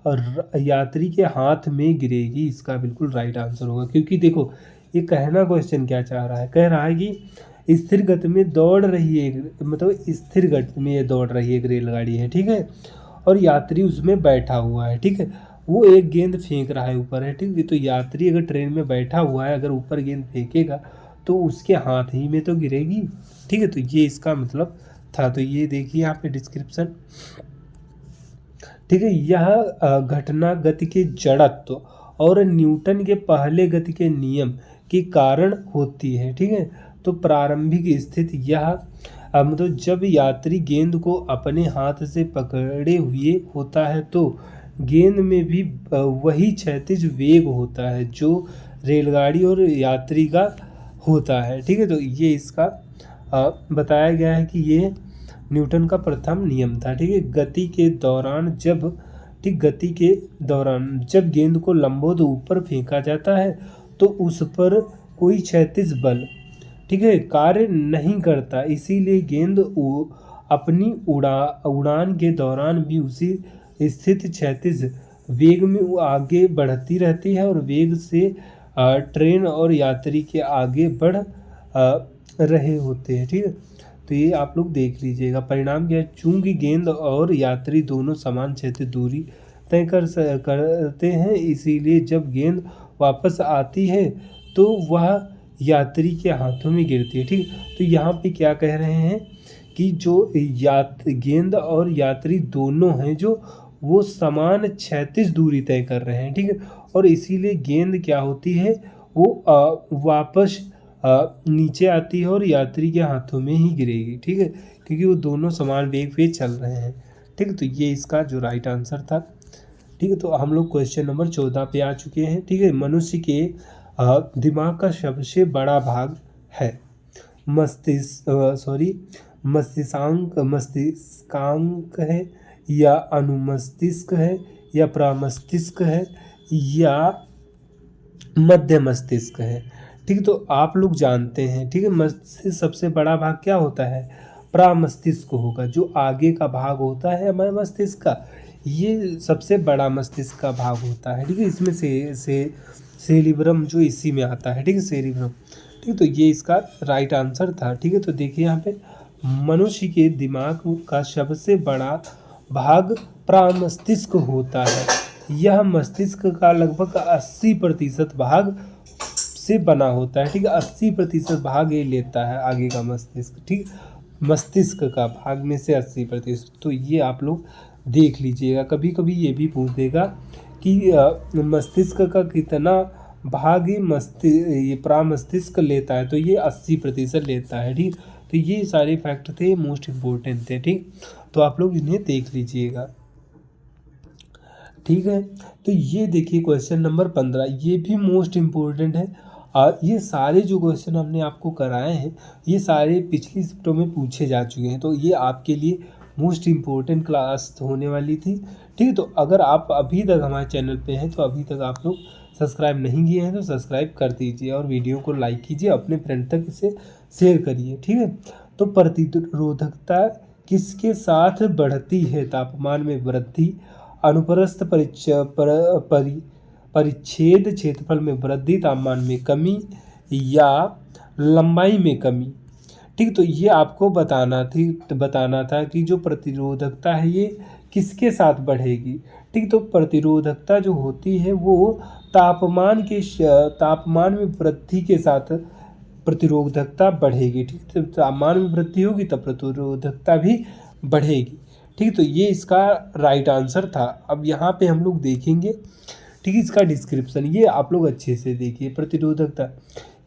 और यात्री के हाथ में गिरेगी, इसका बिल्कुल राइट आंसर होगा। क्योंकि देखो ये कहना क्वेश्चन क्या चाह रहा है, कह रहा है कि स्थिर गति में दौड़ रही है, मतलब स्थिर गति में ये दौड़ रही है एक रेलगाड़ी है, ठीक है, और यात्री उसमें बैठा हुआ है, ठीक है, वो एक गेंद फेंक रहा है ऊपर है, ठीक है, तो यात्री अगर ट्रेन में बैठा हुआ है, अगर ऊपर गेंद फेंकेगा तो उसके हाथ ही में तो गिरेगी। ठीक है, तो ये इसका मतलब था। तो ये देखिए यहाँ पे डिस्क्रिप्शन, ठीक है, यह घटना गति के जड़त्व और न्यूटन के पहले गति के नियम के कारण होती है। ठीक है, तो प्रारंभिक स्थिति यह मतलब जब यात्री गेंद को अपने हाथ से पकड़े हुए होता है तो गेंद में भी वही क्षैतिज वेग होता है जो रेलगाड़ी और यात्री का होता है। ठीक है, तो ये इसका बताया गया है कि ये न्यूटन का प्रथम नियम था। ठीक है, गति के दौरान जब गेंद को लंबवत ऊपर फेंका जाता है तो उस पर कोई क्षैतिज बल, ठीक है, कार्य नहीं करता, इसीलिए गेंद अपनी उड़ान के दौरान भी उसी स्थित क्षैतिज वेग में वो आगे बढ़ती रहती है और वेग से ट्रेन और यात्री के आगे बढ़ रहे होते हैं। ठीक है, तो ये आप लोग देख लीजिएगा। परिणाम क्या है? चूंकि गेंद और यात्री दोनों समान क्षैतिज दूरी तय करते हैं, इसीलिए जब गेंद वापस आती है तो वह यात्री के हाथों में गिरती है। ठीक, तो यहाँ पे क्या कह रहे हैं कि जो गेंद और यात्री दोनों हैं जो वो समान क्षैतिज दूरी तय कर रहे हैं। ठीक है, और इसीलिए गेंद क्या होती है वो वापस नीचे आती है और यात्री के हाथों में ही गिरेगी। ठीक है, क्योंकि वो दोनों समान वेग पे चल रहे हैं। ठीक है, तो ये इसका जो राइट आंसर था। ठीक है, तो हम लोग क्वेश्चन नंबर 14 पे आ चुके हैं। ठीक है, मनुष्य के दिमाग का सबसे बड़ा भाग है मस्तिष्कांक है या अनुमस्तिष्क है या प्रमस्तिष्क है या मध्य मस्तिष्क है। ठीक, तो आप लोग जानते हैं, ठीक है, मस्तिष्क सबसे बड़ा भाग क्या होता है? प्रमस्तिष्क होगा, जो आगे का भाग होता है हमारे मस्तिष्क का, ये सबसे बड़ा मस्तिष्क का भाग होता है। ठीक है, इसमें से सेरिब्रम जो इसी में आता है। ठीक है, सेरिब्रम। ठीक, तो ये इसका राइट आंसर था। ठीक है, तो देखिए यहाँ पे मनुष्य के दिमाग का सबसे बड़ा भाग प्रमस्तिष्क होता है। यह मस्तिष्क का लगभग 80% भाग से बना होता है। ठीक है, 80% भाग ये लेता है आगे का मस्तिष्क। ठीक, मस्तिष्क का भाग में से 80%। तो ये आप लोग देख लीजिएगा। कभी कभी ये भी पूछ देगा कि मस्तिष्क का कितना भाग ये प्रमस्तिष्क लेता है, तो ये 80% लेता है। ठीक, तो ये सारे फैक्ट थे, मोस्ट इम्पोर्टेंट थे। ठीक, तो आप लोग इन्हें देख लीजिएगा। ठीक है, तो ये देखिए क्वेश्चन नंबर 15, ये भी मोस्ट इम्पोर्टेंट है। ये सारे जो क्वेश्चन हमने आपको कराए हैं ये सारे पिछली शिफ्टों में पूछे जा चुके हैं, तो ये आपके लिए मोस्ट इम्पोर्टेंट क्लास होने वाली थी। ठीक है, तो अगर आप अभी तक हमारे चैनल पे हैं तो अभी तक आप लोग सब्सक्राइब नहीं किए हैं तो सब्सक्राइब कर दीजिए और वीडियो को लाइक कीजिए, अपने फ्रेंड तक इसे शेयर करिए। ठीक है, तो प्रतिरोधकता किसके साथ बढ़ती है? तापमान में वृद्धि, अनुप्रस्थ परिच्छेद क्षेत्रफल में वृद्धि, तापमान में कमी या लंबाई में कमी। ठीक, तो ये आपको बताना था कि जो प्रतिरोधकता है ये किसके साथ बढ़ेगी। ठीक, तो प्रतिरोधकता जो होती है वो तापमान में वृद्धि के साथ प्रतिरोधकता बढ़ेगी। ठीक, तो तापमान में वृद्धि होगी तब प्रतिरोधकता भी बढ़ेगी। ठीक, तो ये इसका राइट आंसर था। अब यहाँ पे हम लोग देखेंगे, ठीक है, इसका डिस्क्रिप्शन ये आप लोग अच्छे से देखिए। प्रतिरोधकता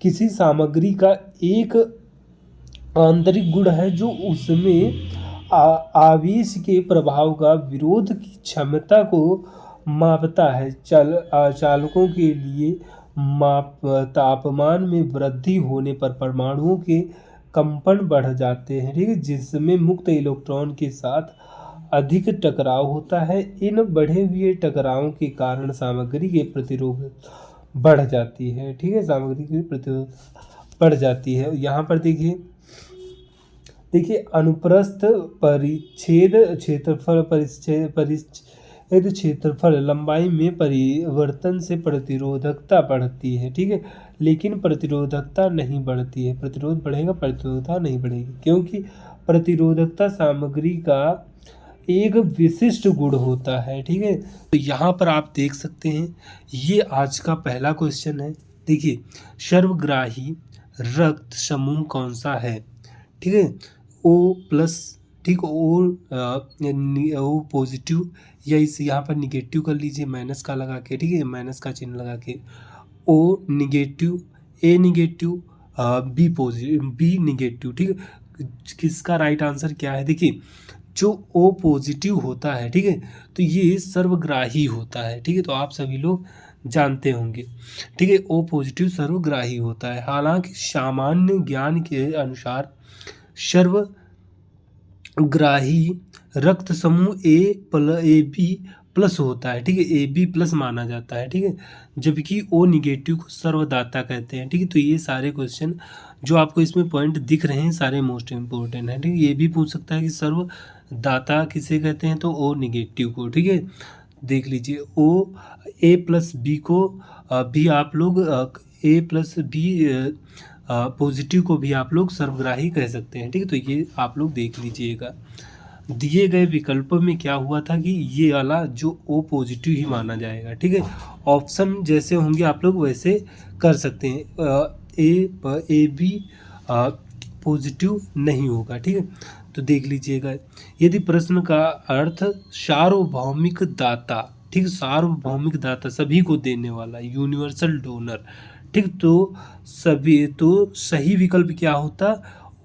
किसी सामग्री का एक आंतरिक गुण है जो उसमें आवेश के प्रभाव का विरोध की क्षमता को मापता है। चालकों के लिए तापमान में वृद्धि होने पर परमाणुओं के कंपन बढ़ जाते हैं। ठीक है, जिसमें मुक्त इलेक्ट्रॉन के साथ अधिक टकराव होता है। इन बढ़े हुए टकरावों के कारण सामग्री के प्रतिरोध बढ़ जाती है। ठीक है, सामग्री की प्रतिरोध बढ़ जाती है। यहाँ पर देखिए अनुप्रस्थ परिच्छेद क्षेत्रफल परिच्छेद क्षेत्रफल लंबाई में परिवर्तन से प्रतिरोधकता बढ़ती है। ठीक है, लेकिन प्रतिरोधकता नहीं बढ़ती है। प्रतिरोध बढ़ेगा, प्रतिरोधकता नहीं बढ़ेगी, क्योंकि प्रतिरोधकता सामग्री का एक विशिष्ट गुण होता है। ठीक है, तो यहाँ पर आप देख सकते हैं, ये आज का पहला क्वेश्चन है। देखिए, सर्वग्राही रक्त समूह कौन सा है? ठीक है, O प्लस, ठीक, ओ पॉजिटिव, या इस यहाँ पर निगेटिव कर लीजिए माइनस का लगा के। ठीक है, माइनस का चिन्ह लगा के, O negative, A negative, B positive, B negative. ठीक है, किसका राइट आंसर क्या है? देखिए, जो O पॉजिटिव होता है, ठीक है, तो ये सर्वग्राही होता है। ठीक है, तो आप सभी लोग जानते होंगे। ठीक है, O पॉजिटिव सर्वग्राही होता है। हालांकि सामान्य ज्ञान के अनुसार सर्वग्राही रक्त समूह ए बी प्लस होता है। ठीक है, ए बी प्लस माना जाता है। ठीक है, जबकि O निगेटिव को सर्वदाता कहते हैं। ठीक है, तो ये सारे क्वेश्चन जो आपको इसमें पॉइंट दिख रहे हैं सारे मोस्ट इम्पोर्टेंट हैं। ठीक है, ये भी पूछ सकता है कि सर्वदाता किसे कहते हैं, तो O निगेटिव को। ठीक है, देख लीजिए, O A प्लस बी को भी आप लोग A प्लस बी पॉजिटिव को भी आप लोग सर्वग्राही कह सकते हैं। ठीक है, तो ये आप लोग देख लीजिएगा। दिए गए विकल्प में क्या हुआ था कि ये वाला जो O पॉजिटिव ही माना जाएगा। ठीक है, ऑप्शन जैसे होंगे आप लोग वैसे कर सकते हैं। ए बी पॉजिटिव नहीं होगा। ठीक है, तो देख लीजिएगा, यदि प्रश्न का अर्थ सार्वभौमिक दाता, ठीक, सार्वभौमिक दाता सभी को देने वाला, यूनिवर्सल डोनर, ठीक, तो सही विकल्प क्या होता?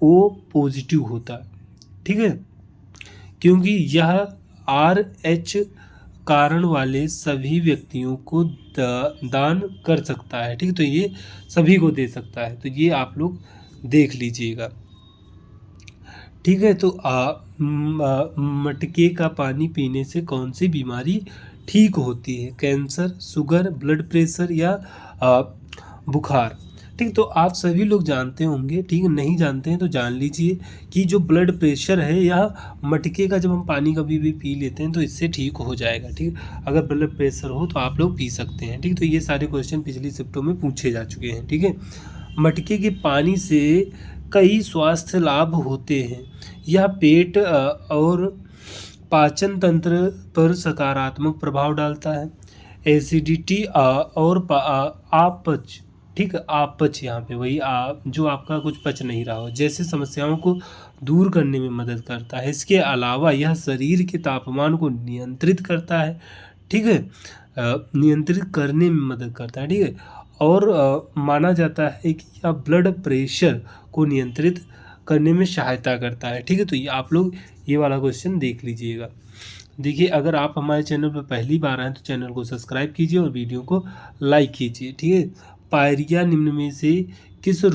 O पॉजिटिव होता। ठीक है, क्योंकि यह RH कारण वाले सभी व्यक्तियों को दान कर सकता है। ठीक है, तो ये सभी को दे सकता है, तो ये आप लोग देख लीजिएगा। ठीक है, तो मटके का पानी पीने से कौन सी बीमारी ठीक होती है? कैंसर, शुगर, ब्लड प्रेशर या बुखार? ठीक, तो आप सभी लोग जानते होंगे। ठीक, नहीं जानते हैं तो जान लीजिए कि जो ब्लड प्रेशर है या मटके का जब हम पानी कभी भी पी लेते हैं तो इससे ठीक हो जाएगा। ठीक, अगर ब्लड प्रेशर हो तो आप लोग पी सकते हैं। ठीक, तो ये सारे क्वेश्चन पिछली शिफ्टों में पूछे जा चुके हैं। ठीक है, मटके के पानी से कई स्वास्थ्य लाभ होते हैं। यह पेट और पाचन तंत्र पर सकारात्मक प्रभाव डालता है। एसिडिटी और अपच, ठीक, अपच, यहाँ पे वही जो आपका कुछ पच नहीं रहा हो जैसे समस्याओं को दूर करने में मदद करता है। इसके अलावा यह शरीर के तापमान को नियंत्रित करता है। ठीक है, नियंत्रित करने में मदद करता है। ठीक है, और माना जाता है कि यह ब्लड प्रेशर को नियंत्रित करने में सहायता करता है। ठीक है, तो ये आप लोग ये वाला क्वेश्चन देख लीजिएगा। देखिए, अगर आप हमारे चैनल पर पहली बार आए तो चैनल को सब्सक्राइब कीजिए और वीडियो को लाइक कीजिए। ठीक है, पायरिया निम्न में से किसका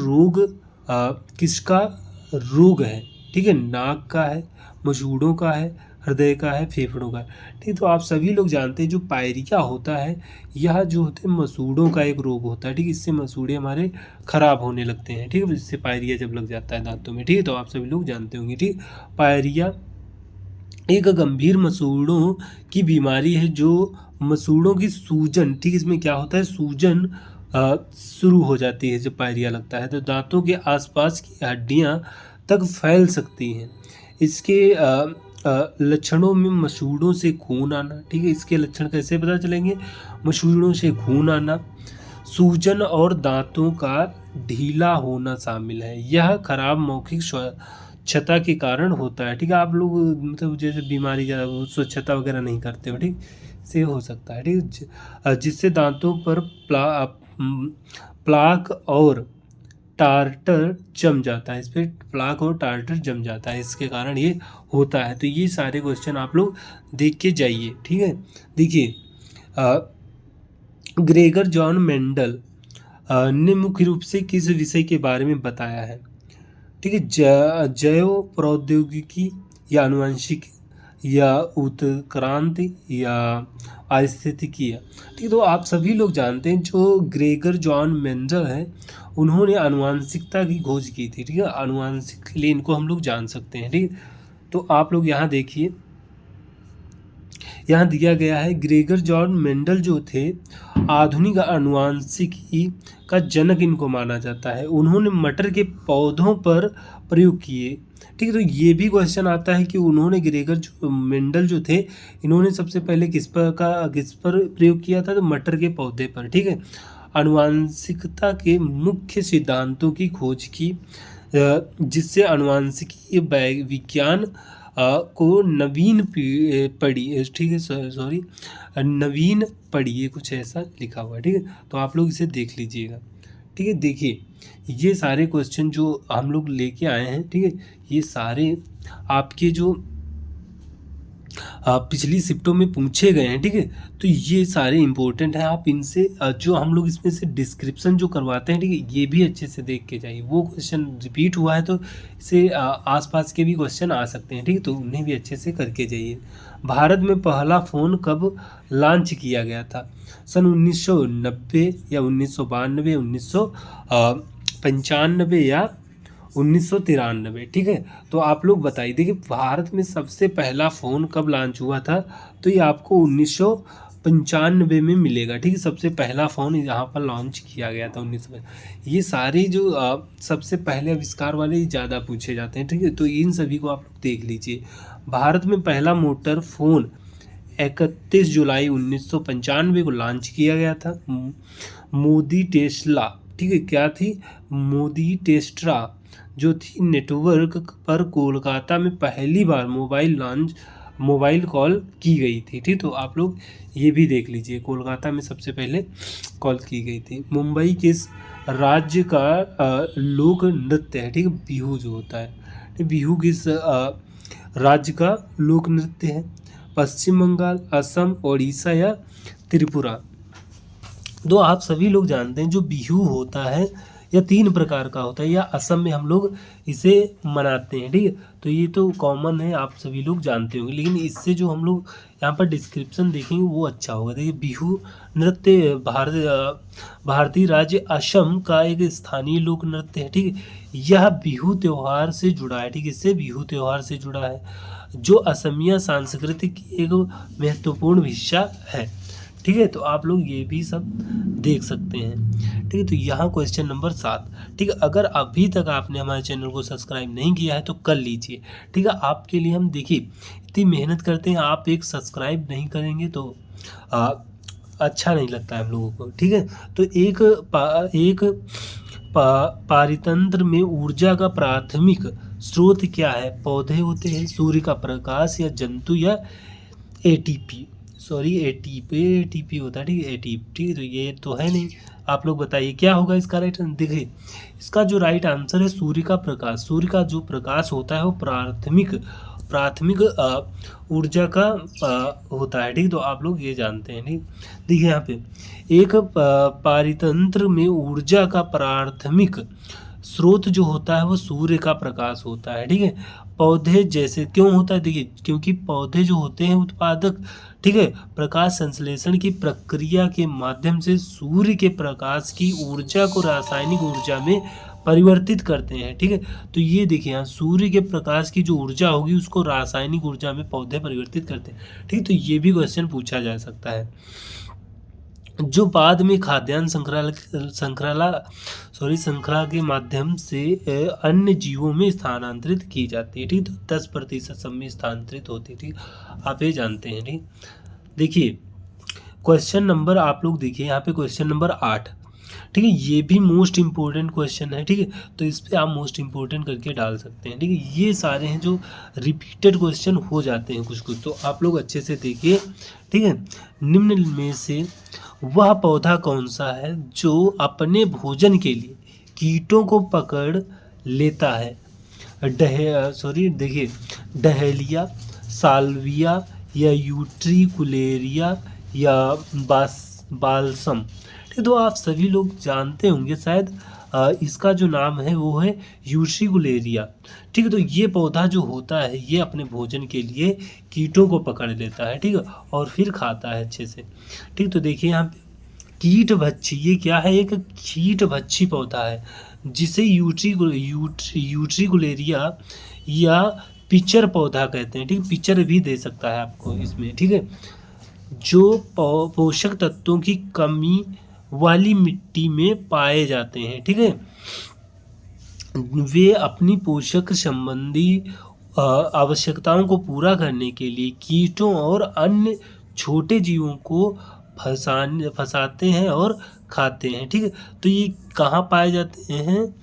रोग है? ठीक है, नाक का है, मसूड़ों का है, हृदय का है, फेफड़ों का है। ठीक, तो आप सभी लोग जानते हैं जो पायरिया होता है यह जो होते हैं मसूड़ों का एक रोग होता है। ठीक, इससे मसूड़े हमारे खराब होने लगते हैं। ठीक है, इससे पायरिया जब लग जाता है दांतों में। ठीक है, तो आप सभी लोग जानते होंगे। ठीक, पायरिया एक गंभीर मसूड़ों की बीमारी है जो मसूड़ों की सूजन, ठीक, इसमें क्या होता है, सूजन शुरू हो जाती है। जब पायरिया लगता है तो दांतों के आसपास की हड्डियां तक फैल सकती हैं। इसके लक्षणों में मसूड़ों से खून आना। ठीक है, इसके लक्षण कैसे पता चलेंगे? मसूड़ों से खून आना, सूजन और दांतों का ढीला होना शामिल है। यह खराब मौखिक स्वच्छता के कारण होता है। ठीक है, आप लोग मतलब जैसे बीमारी ज़्यादा स्वच्छता वगैरह नहीं करते हो, ठीक, से हो सकता है। ठीक, जिससे दांतों पर प्लाक और टार्टर जम जाता है। इस पर प्लाक और टार्टर जम जाता है, इसके कारण ये होता है। तो ये सारे क्वेश्चन आप लोग देख के जाइए। ठीक है, देखिए, ग्रेगर जॉन मेंडल ने मुख्य रूप से किस विषय के बारे में बताया है? ठीक है, जैव प्रौद्योगिकी या आनुवंशिक या उत्क्रांति या पारिस्थितिकीय। ठीक है, तो आप सभी लोग जानते हैं जो ग्रेगर जॉन मेंडल है उन्होंने आनुवांशिकता की खोज की थी। ठीक है, आनुवांशिक के लिए इनको हम लोग जान सकते हैं। ठीक है, तो आप लोग यहाँ देखिए, यहाँ दिया गया है ग्रेगर जॉन मेंडल जो थे आधुनिक आनुवांशिकी का जनक इनको माना जाता है। उन्होंने मटर के पौधों पर प्रयोग किए। ठीक है, तो ये भी क्वेश्चन आता है कि उन्होंने ग्रेगर जो मेंडल जो थे इन्होंने सबसे पहले किस पर प्रयोग किया था, तो मटर के पौधे पर। ठीक है, आनुवांशिकता के मुख्य सिद्धांतों की खोज की जिससे आनुवांशिकी विज्ञान को नवीन पढ़ी। ठीक है, सॉरी नवीन पढ़िए, कुछ ऐसा लिखा हुआ है। ठीक है, तो आप लोग इसे देख लीजिएगा। ठीक है, देखिए ये सारे क्वेश्चन जो हम लोग लेके आए हैं, ठीक है, ये सारे आपके जो पिछली शिफ्टों में पूछे गए हैं। ठीक है, तो ये सारे इंपॉर्टेंट हैं। आप इनसे जो हम लोग इसमें से डिस्क्रिप्शन जो करवाते हैं, ठीक है, ये भी अच्छे से देख के जाइए। वो क्वेश्चन रिपीट हुआ है तो इससे आसपास के भी क्वेश्चन आ सकते हैं। ठीक है, तो उन्हें भी अच्छे से करके जाइए। भारत में पहला फ़ोन कब लॉन्च किया गया था? सन 1990 या 1992, 1995 या 1993। ठीक है, तो आप लोग बताइए। देखिए भारत में सबसे पहला फ़ोन कब लॉन्च हुआ था, तो ये आपको 1995 में मिलेगा। ठीक है, सबसे पहला फ़ोन यहाँ पर लॉन्च किया गया था 1995। ये सारे जो सबसे पहले आविष्कार वाले ज़्यादा पूछे जाते हैं। ठीक है, तो इन सभी को आप लोग देख लीजिए। भारत में पहला मोटर फ़ोन 31 जुलाई 1995 को लॉन्च किया गया था। मोदी टेस्ला, ठीक है, क्या थी? मोदी टेस्ट्रा जो थी नेटवर्क पर कोलकाता में पहली बार मोबाइल कॉल की गई थी। ठीक, तो आप लोग ये भी देख लीजिए, कोलकाता में सबसे पहले कॉल की गई थी। मुंबई किस राज्य का लोक नृत्य है? ठीक है, बिहू जो होता है, बिहू किस राज्य का लोक नृत्य है? पश्चिम बंगाल, असम, ओडिशा या त्रिपुरा। तो आप सभी लोग जानते हैं जो बिहू होता है या 3 प्रकार का होता है, या असम में हम लोग इसे मनाते हैं। ठीक है, तो ये तो कॉमन है, आप सभी लोग जानते होंगे, लेकिन इससे जो हम लोग यहाँ पर डिस्क्रिप्शन देखेंगे वो अच्छा होगा। देखिए बिहू नृत्य भारतीय राज्य असम का एक स्थानीय लोक नृत्य है। ठीक है, यह बिहू त्यौहार से जुड़ा है। ठीक है, इससे बिहू त्यौहार से जुड़ा है जो असमिया सांस्कृतिक एक महत्वपूर्ण हिस्सा है। ठीक है, तो आप लोग ये भी सब देख सकते हैं। ठीक है, तो यहाँ क्वेश्चन नंबर 7। ठीक है, अगर अभी तक आपने हमारे चैनल को सब्सक्राइब नहीं किया है तो कर लीजिए। ठीक है, आपके लिए हम देखिए इतनी मेहनत करते हैं, आप एक सब्सक्राइब नहीं करेंगे तो अच्छा नहीं लगता है हम लोगों को। ठीक है, तो एक पारितंत्र में ऊर्जा का प्राथमिक स्रोत क्या है? पौधे होते हैं, सूर्य का प्रकाश, या जंतु, या एटीपी होता है। ठीक है, एटीपी। ठीक है, तो ये तो है नहीं। आप लोग बताइए क्या होगा इसका राइट आंसर? देखिए इसका जो राइट आंसर है सूर्य का प्रकाश। सूर्य का जो प्रकाश होता है वो प्राथमिक ऊर्जा का होता है। ठीक, तो आप लोग ये जानते हैं। ठीक, देखिए यहाँ पे एक पारितंत्र में ऊर्जा का प्राथमिक स्रोत जो होता है वो सूर्य का प्रकाश होता है। ठीक है, पौधे जैसे क्यों होता है? देखिए क्योंकि पौधे जो होते हैं उत्पादक, ठीक है, प्रकाश संश्लेषण की प्रक्रिया के माध्यम से सूर्य के प्रकाश की ऊर्जा को रासायनिक ऊर्जा में परिवर्तित करते हैं। ठीक है, तो ये देखिए यहाँ सूर्य के प्रकाश की जो ऊर्जा होगी उसको रासायनिक ऊर्जा में पौधे परिवर्तित करते हैं। ठीक, तो ये भी क्वेश्चन पूछा जा सकता है। जो बाद में खाद्यान्न श्रृंखला के माध्यम से अन्य जीवों में स्थानांतरित की जाती है। ठीक, तो 10% सब में स्थानांतरित होती है। ठीक, आप ये जानते हैं। ठीक, देखिए क्वेश्चन नंबर आप लोग देखिए यहाँ पे क्वेश्चन नंबर 8। ठीक है, ये भी मोस्ट इम्पोर्टेंट क्वेश्चन है। ठीक है, तो इस पर आप मोस्ट इम्पोर्टेंट करके डाल सकते हैं। ठीक है, ये सारे हैं जो रिपीटेड क्वेश्चन हो जाते हैं कुछ, तो आप लोग अच्छे से देखिए। ठीक है, निम्न में से वह पौधा कौन सा है जो अपने भोजन के लिए कीटों को पकड़ लेता है? देखिए डहेलिया, साल्विया, या यूट्रिकुलेरिया, या बालसम। ठीक, तो आप सभी लोग जानते होंगे शायद इसका जो नाम है वो है यूट्रिकुलेरिया। ठीक है, तो ये पौधा जो होता है ये अपने भोजन के लिए कीटों को पकड़ लेता है, ठीक है, और फिर खाता है अच्छे से। ठीक, तो देखिए यहाँ पे कीट भक्षी, ये क्या है, एक कीट भक्षी पौधा है जिसे यूट्रिकुलेरिया या पिचर पौधा कहते हैं। ठीक, पिचर भी दे सकता है आपको इसमें। ठीक है, जो पोषक तत्वों की कमी वाली मिट्टी में पाए जाते हैं। ठीक है, वे अपनी पोषक संबंधी आवश्यकताओं को पूरा करने के लिए कीटों और अन्य छोटे जीवों को फंसाते हैं और खाते हैं। ठीक है, तो ये कहाँ पाए जाते हैं,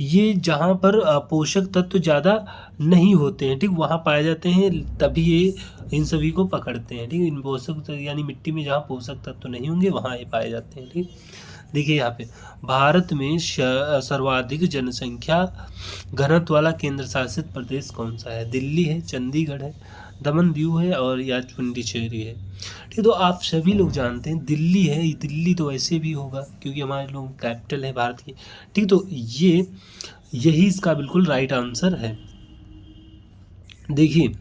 ये जहाँ पर पोषक तत्व ज़्यादा नहीं होते हैं, ठीक, वहाँ पाए जाते हैं, तभी ये इन सभी को पकड़ते हैं। ठीक है, इन पोषक तत्व यानी मिट्टी में जहाँ पोषक तत्व नहीं होंगे वहाँ ये पाए जाते हैं। ठीक, देखिए यहाँ पे भारत में सर्वाधिक जनसंख्या घनत्व वाला केंद्र शासित प्रदेश कौन सा है? दिल्ली है, चंडीगढ़ है, दमन दीव है और या पुडुचेरी है। ठीक, तो आप सभी लोग जानते हैं दिल्ली है, दिल्ली तो ऐसे भी होगा क्योंकि हमारे लोग कैपिटल है भारत की। ठीक, तो यही इसका बिल्कुल राइट आंसर है। देखिए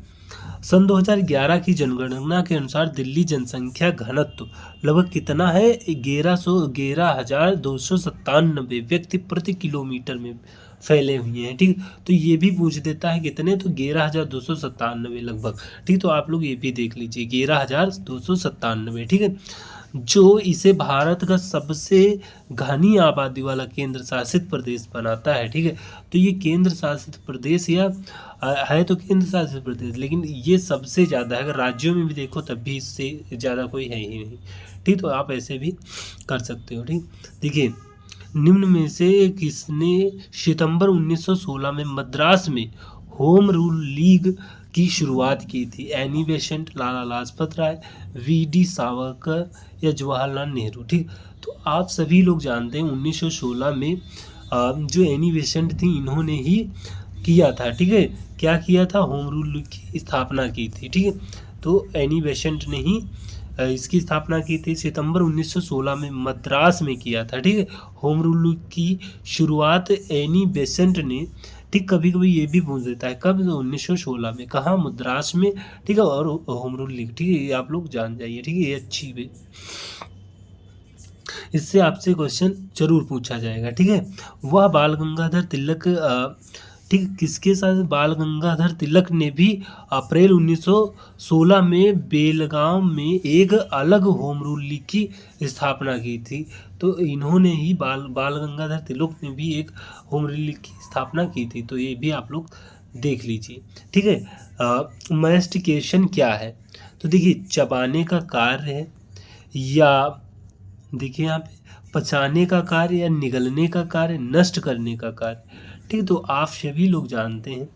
सन 2011 की जनगणना के अनुसार दिल्ली जनसंख्या घनत्व लगभग कितना है? 11,297 व्यक्ति प्रति किलोमीटर में फैले हुए हैं। ठीक, तो ये भी पूछ देता है कितने, तो 11,297 लगभग। ठीक, तो आप लोग ये भी देख लीजिए 11,297। ठीक है, जो इसे भारत का सबसे घनी आबादी वाला केंद्र शासित प्रदेश बनाता है। ठीक है, तो ये केंद्र शासित प्रदेश या है तो केंद्र शासित प्रदेश, लेकिन ये सबसे ज़्यादा है। अगर राज्यों में भी देखो तब भी इससे ज़्यादा कोई है ही नहीं। ठीक, तो आप ऐसे भी कर सकते हो। ठीक, देखिए निम्न में से किसने सितंबर 1916 में मद्रास में होम रूल लीग की शुरुआत की थी? Annie Besant, Lala Lajpat Rai, VD. Savarkar या जवाहरलाल नेहरू? ठीक, तो आप सभी लोग जानते हैं 1916 में जो एनी बेसेंट थी इन्होंने ही किया था। ठीक है, क्या किया था? होम रूल लीग की स्थापना की थी। ठीक है, तो एनी बेसेंट ने ही इसकी स्थापना की थी, सितंबर 1916 में मद्रास में किया था। ठीक है, होम रूल लीग की शुरुआत एनी बेसेंट ने। ठीक, कभी कभी ये भी पूछ देता है कब, 1916 में, कहाँ? मद्रास में। ठीक है, और होम रूल लीग। ठीक है, ये आप लोग जान जाइए। ठीक है, ये अच्छी भी, इससे आपसे क्वेश्चन जरूर पूछा जाएगा। ठीक है, वह बाल गंगाधर तिलक ठीक, किसके साथ? बाल गंगाधर तिलक ने भी अप्रैल 1916 में बेलगाम में एक अलग होम रूल लीग की स्थापना की थी। तो इन्होंने ही बाल गंगाधर तिलक ने भी एक होम रूल लीग की स्थापना की थी। तो ये भी आप लोग देख लीजिए। ठीक है, मैस्टिकेशन क्या है? तो देखिए चबाने का कार्य है, या देखिए यहाँ पे पचाने का कार्य, या निगलने का कार्य, नष्ट करने का कार्य। ठीक, तो आप सभी लोग जानते हैं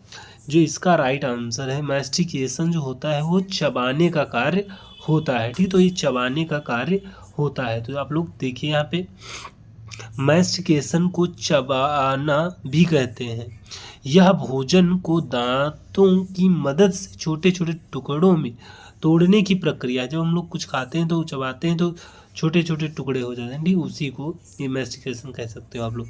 जो इसका राइट आंसर है, मैस्टिकेशन जो होता है वो चबाने का कार्य होता है। ठीक, तो ये चबाने का कार्य होता है। तो आप लोग देखिए यहाँ पे मैस्टिकेशन को चबाना भी कहते हैं। यह भोजन को दांतों की मदद से छोटे छोटे टुकड़ों में तोड़ने की प्रक्रिया। जब हम लोग कुछ खाते हैं तो चबाते हैं तो छोटे छोटे टुकड़े हो जाते हैं। ठीक, उसी को ये मैस्टिकेशन कह सकते हो आप लोग।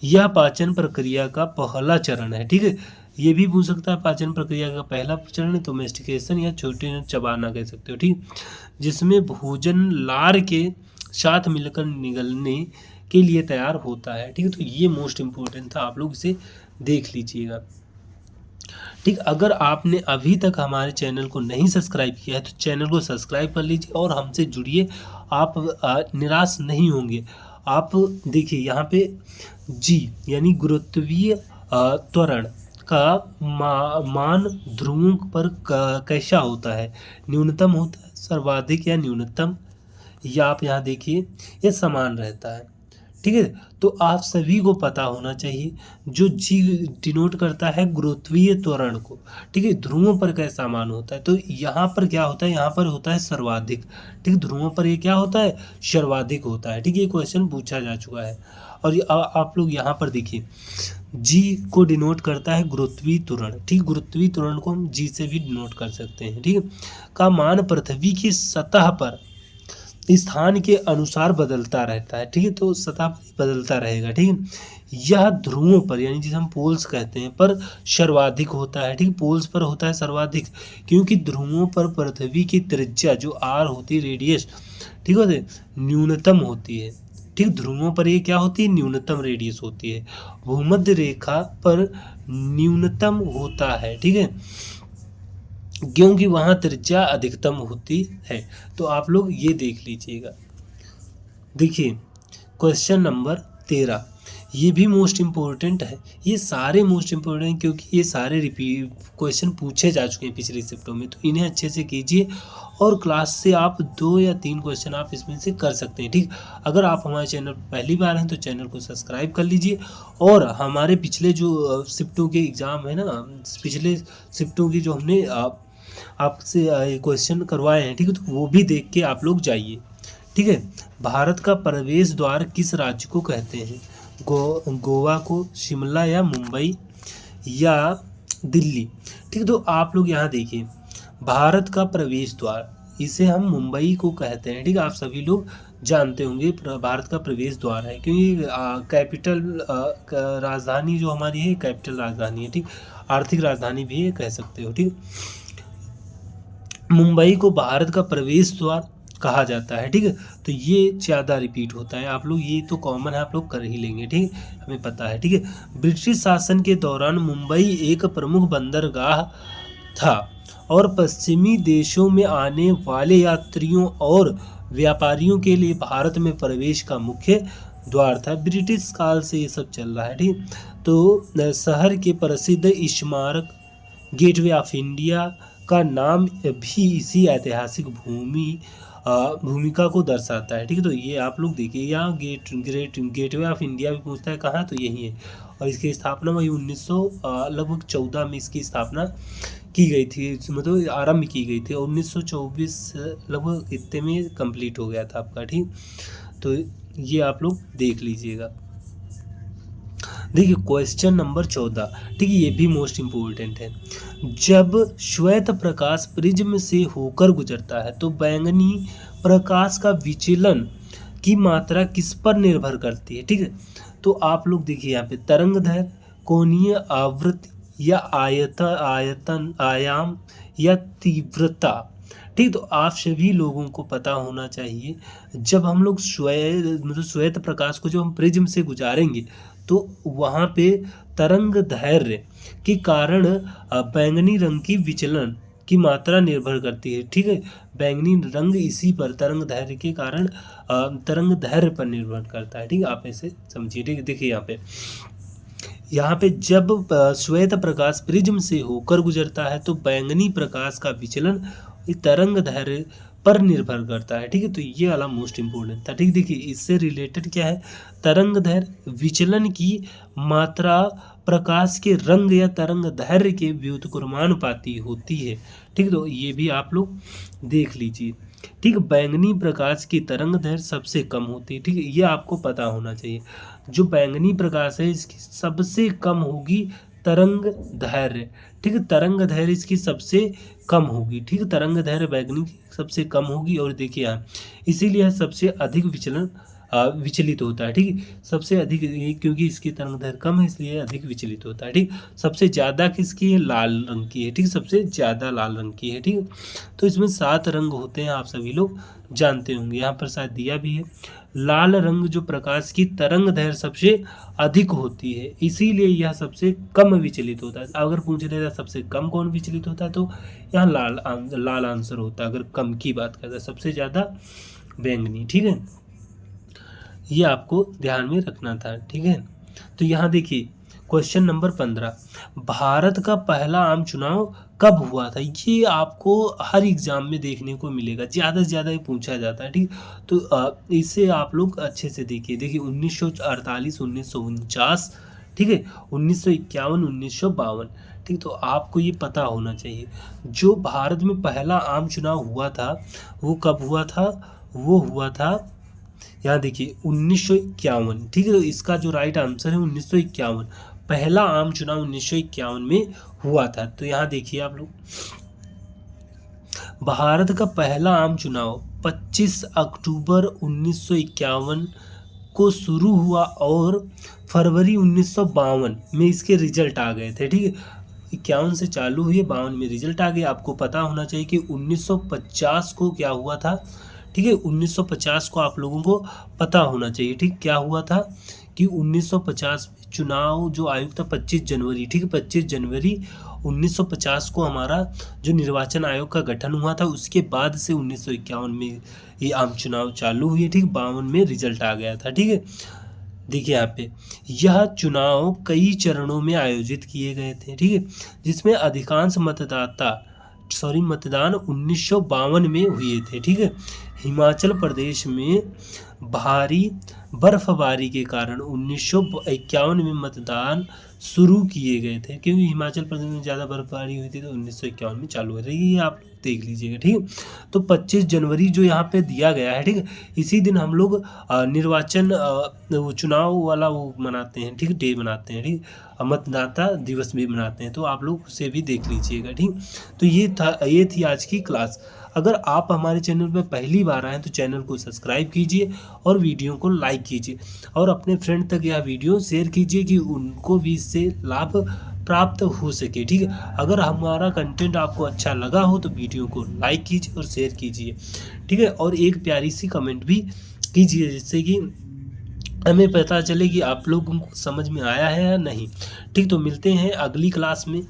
यह पाचन प्रक्रिया का पहला चरण है। ठीक है, ये भी पूछ सकता है पाचन प्रक्रिया का पहला चरण है तो मैस्टिकेशन या छोटे चबाना कह सकते हो। ठीक, जिसमें भोजन लार के साथ मिलकर निगलने के लिए तैयार होता है। ठीक है, तो ये मोस्ट इम्पोर्टेंट था, आप लोग इसे देख लीजिएगा। ठीक, अगर आपने अभी तक हमारे चैनल को नहीं सब्सक्राइब किया है तो चैनल को सब्सक्राइब कर लीजिए और हमसे जुड़िए, आप निराश नहीं होंगे। आप देखिए यहाँ पे जी यानी गुरुत्वीय त्वरण का मान ध्रुवों पर कैसा होता है? न्यूनतम होता है, सर्वाधिक या न्यूनतम, या आप यहाँ देखिए ये समान रहता है। ठीक है, तो आप सभी को पता होना चाहिए जो जी डिनोट करता है गुरुत्वीय त्वरण को। ठीक है, ध्रुवों पर कैसा मान होता है? तो यहाँ पर क्या होता है? यहाँ पर होता है सर्वाधिक। ठीक, ध्रुवों पर ये क्या होता है? सर्वाधिक होता है। ठीक है, ये क्वेश्चन पूछा जा चुका है। और आप लोग यहाँ पर देखिए जी को डिनोट करता है गुरुत्वीय त्वरण। ठीक, गुरुत्वीय त्वरण को हम जी से भी डिनोट कर सकते हैं। ठीक है, का मान पृथ्वी की सतह पर स्थान के अनुसार बदलता रहता है, ठीक है, तो सतह पर बदलता रहेगा, ठीक है। यह ध्रुवों पर, यानी जिसे हम पोल्स कहते हैं, पर सर्वाधिक होता है, ठीक है, पोल्स पर होता है सर्वाधिक, क्योंकि ध्रुवों पर पृथ्वी की त्रिज्या जो आर होती है, रेडियस, ठीक है, न्यूनतम होती है, ठीक, ध्रुवों पर ये क्या होती है, न्यूनतम रेडियस होती है, भूमध्य रेखा पर न्यूनतम होता है, ठीक है, क्योंकि वहाँ त्रिज्या अधिकतम होती है। तो आप लोग ये देख लीजिएगा। देखिए क्वेश्चन नंबर 13, ये भी मोस्ट इम्पोर्टेंट है, ये सारे मोस्ट इम्पोर्टेंट हैं क्योंकि ये सारे रिपीट क्वेश्चन पूछे जा चुके हैं पिछली शिफ्टों में, तो इन्हें अच्छे से कीजिए और क्लास से आप 2 या 3 क्वेश्चन आप इसमें से कर सकते हैं, ठीक। अगर आप हमारे चैनल पहली बार हैं तो चैनल को सब्सक्राइब कर लीजिए, और हमारे पिछले जो शिफ्टों के एग्ज़ाम है ना, पिछले शिफ्टों की जो हमने आपसे क्वेश्चन करवाए हैं, ठीक है, तो वो भी देख के आप लोग जाइए, ठीक है। भारत का प्रवेश द्वार किस राज्य को कहते हैं? गोवा को, शिमला या मुंबई या दिल्ली, ठीक है। तो आप लोग यहाँ देखिए, भारत का प्रवेश द्वार, इसे हम मुंबई को कहते हैं, ठीक है, आप सभी लोग जानते होंगे भारत का प्रवेश द्वार है, क्योंकि कैपिटल राजधानी जो हमारी है, कैपिटल राजधानी है, ठीक, आर्थिक राजधानी भी है कह सकते हो, ठीक। मुंबई को भारत का प्रवेश द्वार कहा जाता है, ठीक है, तो ये ज़्यादा रिपीट होता है, आप लोग ये तो कॉमन है, आप लोग कर ही लेंगे, ठीक है, हमें पता है, ठीक है। ब्रिटिश शासन के दौरान मुंबई एक प्रमुख बंदरगाह था और पश्चिमी देशों में आने वाले यात्रियों और व्यापारियों के लिए भारत में प्रवेश का मुख्य द्वार था। ब्रिटिश काल से ये सब चल रहा है, ठीक। तो शहर के प्रसिद्ध स्मारक गेटवे ऑफ इंडिया का नाम भी इसी ऐतिहासिक भूमिका को दर्शाता है, ठीक है। तो ये आप लोग देखिए, यहाँ गेटवे ऑफ इंडिया भी पूछता है कहाँ, तो यही है, और इसकी स्थापना वही 1914 में इसकी स्थापना की गई थी, मतलब आरंभ की गई थी, और 1924 लगभग इतने में कंप्लीट हो गया था आपका, ठीक। तो ये आप लोग देख लीजिएगा। देखिए क्वेश्चन नंबर 14, ठीक है, ये भी मोस्ट इम्पोर्टेंट है। जब श्वेत प्रकाश प्रिज्म से होकर गुजरता है तो बैंगनी प्रकाश का विचलन की मात्रा किस पर निर्भर करती है, ठीक है। तो आप लोग देखिए यहाँ पे तरंग दैर्घ्य, कोणीय आवृत्ति या आयाम या तीव्रता, ठीक। तो आप सभी लोगों को पता होना चाहिए, जब हम लोग श्वेत प्रकाश को जो हम प्रिज्म से गुजारेंगे तो वहाँ पे तरंग दैर्घ्य के कारण बैंगनी रंग की विचलन की मात्रा निर्भर करती है, ठीक है। बैंगनी रंग इसी पर तरंग दैर्घ्य के कारण तरंग दैर्घ्य पर निर्भर करता है, ठीक है, आप ऐसे समझिए, ठीक है। देखिए यहाँ पे जब श्वेत प्रकाश प्रिज्म से होकर गुजरता है तो बैंगनी प्रकाश का विचलन तरंग दैर्घ्य पर निर्भर करता है, ठीक है। तो ये वाला मोस्ट इम्पोर्टेंट था, ठीक। देखिए इससे रिलेटेड क्या है, तरंग दैर्घ्य विचलन की मात्रा प्रकाश के रंग या तरंग दैर्घ्य के व्युत्क्रमानुपाती होती है, ठीक। तो ये भी आप लोग देख लीजिए, ठीक। बैंगनी प्रकाश की तरंग दैर्घ्य सबसे कम होती है, ठीक है, ये आपको पता होना चाहिए। जो बैंगनी प्रकाश है इसकी सबसे कम होगी तरंग दैर्घ्य, ठीक है, तरंग दैर्घ्य इसकी सबसे कम होगी, ठीक है, तरंग दैर्घ्य बैंगनी की सबसे कम होगी, और देखिए यहाँ इसीलिए सबसे अधिक विचलित होता है, ठीक है, सबसे अधिक, क्योंकि इसकी तरंग दैर्घ्य कम है इसलिए अधिक विचलित होता है, ठीक। सबसे ज़्यादा किसकी है, लाल रंग की है, ठीक, सबसे ज़्यादा लाल रंग की है, ठीक। तो इसमें 7 रंग होते हैं, आप सभी लोग जानते होंगे, यहाँ पर शायद दिया भी है। लाल रंग जो प्रकाश की तरंग दैर्घ्य सबसे अधिक होती है, इसीलिए यह सबसे कम विचलित होता है। अगर पूछ लेता सबसे कम कौन विचलित होता है तो यहाँ लाल आंसर होता है, अगर कम की बात करता है, सबसे ज़्यादा बैंगनी, ठीक है, ये आपको ध्यान में रखना था, ठीक है। तो यहाँ देखिए क्वेश्चन नंबर 15, भारत का पहला आम चुनाव कब हुआ था? ये आपको हर एग्जाम में देखने को मिलेगा, ज़्यादा से ज़्यादा ये पूछा जाता है, ठीक। तो इसे आप लोग अच्छे से देखिए 1948, 1949, ठीक है, 1951, 1952, ठीक। तो आपको ये पता होना चाहिए जो भारत में पहला आम चुनाव हुआ था वो कब हुआ था, वो हुआ था यहाँ देखिए 1951, ठीक है। तो इसका जो राइट आंसर है 1951, पहला आम चुनाव 1951 में हुआ था। तो यहाँ देखिए आप लोग, भारत का पहला आम चुनाव 25 अक्टूबर 1951 को शुरू हुआ और फरवरी 1952 में इसके रिजल्ट आ गए थे। ठीक है, 51 से चालू हुए, 52 में रिजल्ट आ गए। आपको पता होना चाहिए कि 1950 को क्या हुआ था। ठीक है, 1950 को आप लोगों को पता होना चाहिए। ठीक, क्या हुआ था कि 1950 में चुनाव जो आयोग था 25 जनवरी, ठीक है, 25 जनवरी 1950 को हमारा जो निर्वाचन आयोग का गठन हुआ था, उसके बाद से 1951 में ये आम चुनाव चालू हुए। ठीक, 52 में रिजल्ट आ गया था। ठीक है, देखिए यहाँ पे यह चुनाव कई चरणों में आयोजित किए गए थे। ठीक है, जिसमें अधिकांश मतदान 1952 में हुए थे। ठीक है, हिमाचल प्रदेश में भारी बर्फबारी के कारण 1951 में मतदान शुरू किए गए थे, क्योंकि हिमाचल प्रदेश में ज़्यादा बर्फबारी हुई थी तो 1951 में चालू हुए थे। ये आप देख लीजिएगा। ठीक है, तो 25 जनवरी जो यहाँ पे दिया गया है, ठीक है, इसी दिन हम लोग निर्वाचन वो चुनाव वाला वो मनाते हैं। ठीक, डे मनाते हैं। ठीक, मतदाता दिवस भी मनाते हैं, तो आप लोग उसे भी देख लीजिएगा। ठीक, तो ये थी आज की क्लास। अगर आप हमारे चैनल पर पहली बार आएँ तो चैनल को सब्सक्राइब कीजिए और वीडियो को लाइक कीजिए और अपने फ्रेंड तक यह वीडियो शेयर कीजिए कि उनको भी इससे लाभ प्राप्त हो सके। ठीक है, अगर हमारा कंटेंट आपको अच्छा लगा हो तो वीडियो को लाइक कीजिए और शेयर कीजिए। ठीक है, और एक प्यारी सी कमेंट भी कीजिए, जिससे कि हमें पता चले कि आप लोगों को समझ में आया है या नहीं। ठीक, तो मिलते हैं अगली क्लास में।